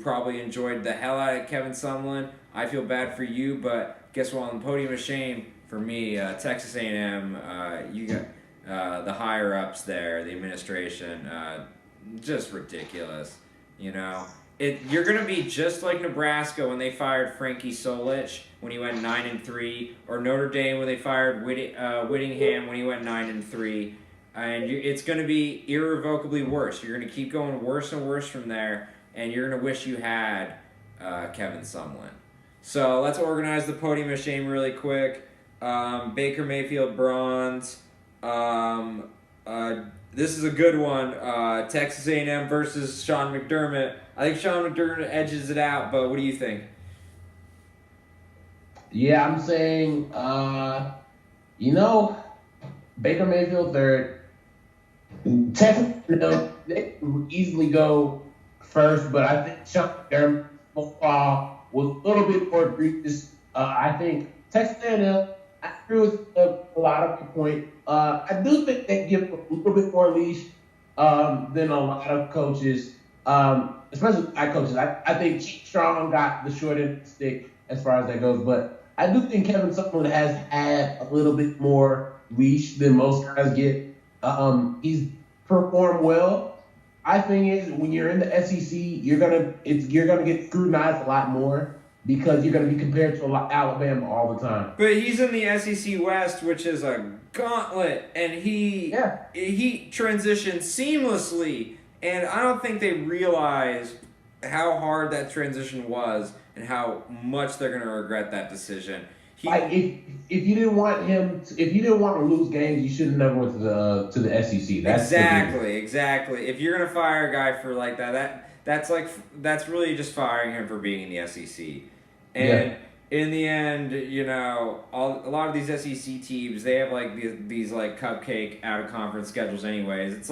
probably enjoyed the hell out of Kevin Sumlin, I feel bad for you. But guess what? On the podium of shame for me, Texas A&M, you got the higher ups there, the administration, just ridiculous. You're gonna be just like Nebraska when they fired Frankie Solich when he went 9-3, or Notre Dame when they fired Whittingham when he went 9-3, and it's gonna be irrevocably worse. You're gonna keep going worse and worse from there, and you're gonna wish you had Kevin Sumlin. So let's organize the podium of shame really quick. Baker Mayfield bronze, This is a good one. Texas A&M versus Sean McDermott. I think Sean McDermott edges it out, but what do you think? Yeah, I'm saying, Baker Mayfield third. Texas, they can easily go first, but I think Sean McDermott was a little bit more egregious. I think Texas A&M, I agree with a lot of the point. I do think they give a little bit more leash than a lot of coaches, especially black coaches. I think Chief Strong got the short end of the stick as far as that goes, but I do think Kevin Sumlin has had a little bit more leash than most guys get. He's performed well. I think is when you're in the SEC, you're gonna get scrutinized a lot more because you're gonna be compared to Alabama all the time. But he's in the SEC West, which is a gauntlet, and he transitioned seamlessly. And I don't think they realize how hard that transition was and how much they're gonna regret that decision. If you didn't want to lose games, you should have never went to the SEC. That's exactly. If you're gonna fire a guy for like that's really just firing him for being in the SEC. And in the end, a lot of these SEC teams, they have like these like cupcake out of conference schedules. Anyways, it's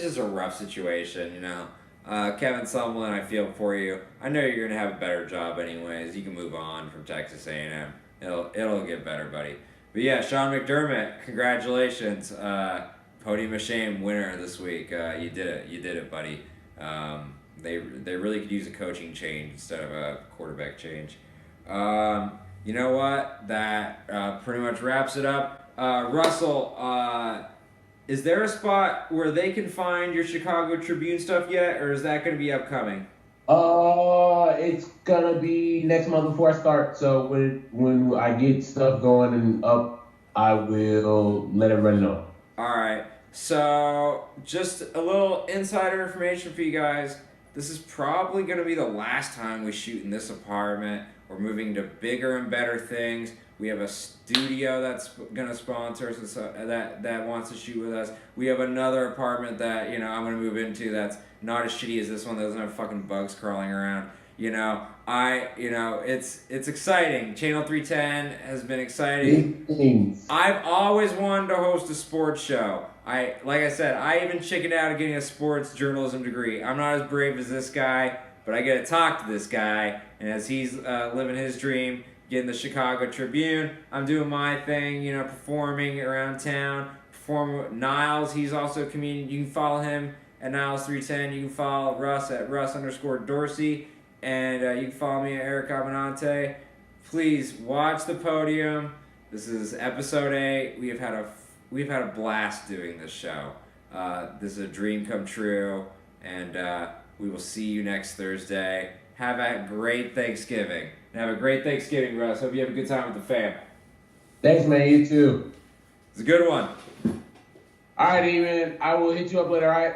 just a rough situation. Kevin Sumlin, I feel for you. I know you're gonna have a better job anyways. You can move on from Texas A&M. It'll get better, buddy. But yeah, Sean McDermott, congratulations. Podium of Shame winner this week. You did it, buddy. They really could use a coaching change instead of a quarterback change. You know what? That pretty much wraps it up. Russell, is there a spot where they can find your Chicago Tribune stuff yet, or is that going to be upcoming? It's gonna be next month before I start. So when I get stuff going and up, I will let everybody know. All right. So just a little insider information for you guys. This is probably gonna be the last time we shoot in this apartment. We're moving to bigger and better things. We have a studio that's gonna sponsor us that wants to shoot with us. We have another apartment that I'm gonna move into that's not as shitty as this one that doesn't have fucking bugs crawling around. It's exciting. Channel 310 has been exciting. I've always wanted to host a sports show. Like I said, I even chickened out of getting a sports journalism degree. I'm not as brave as this guy, but I get to talk to this guy, and as he's living his dream, getting the Chicago Tribune, I'm doing my thing, performing around town, performing with Niles. He's also a comedian. You can follow him at Niles 310. You can follow Russ at Russ_Dorsey. And you can follow me at Eric Abbenante. Please watch the Podium. This is episode 8. We've had a blast doing this show. This is a dream come true. And we will see you next Thursday. Have a great Thanksgiving. And have a great Thanksgiving, Russ. Hope you have a good time with the fam. Thanks, man. You too. It's a good one. All right, man. I will hit you up later, all right?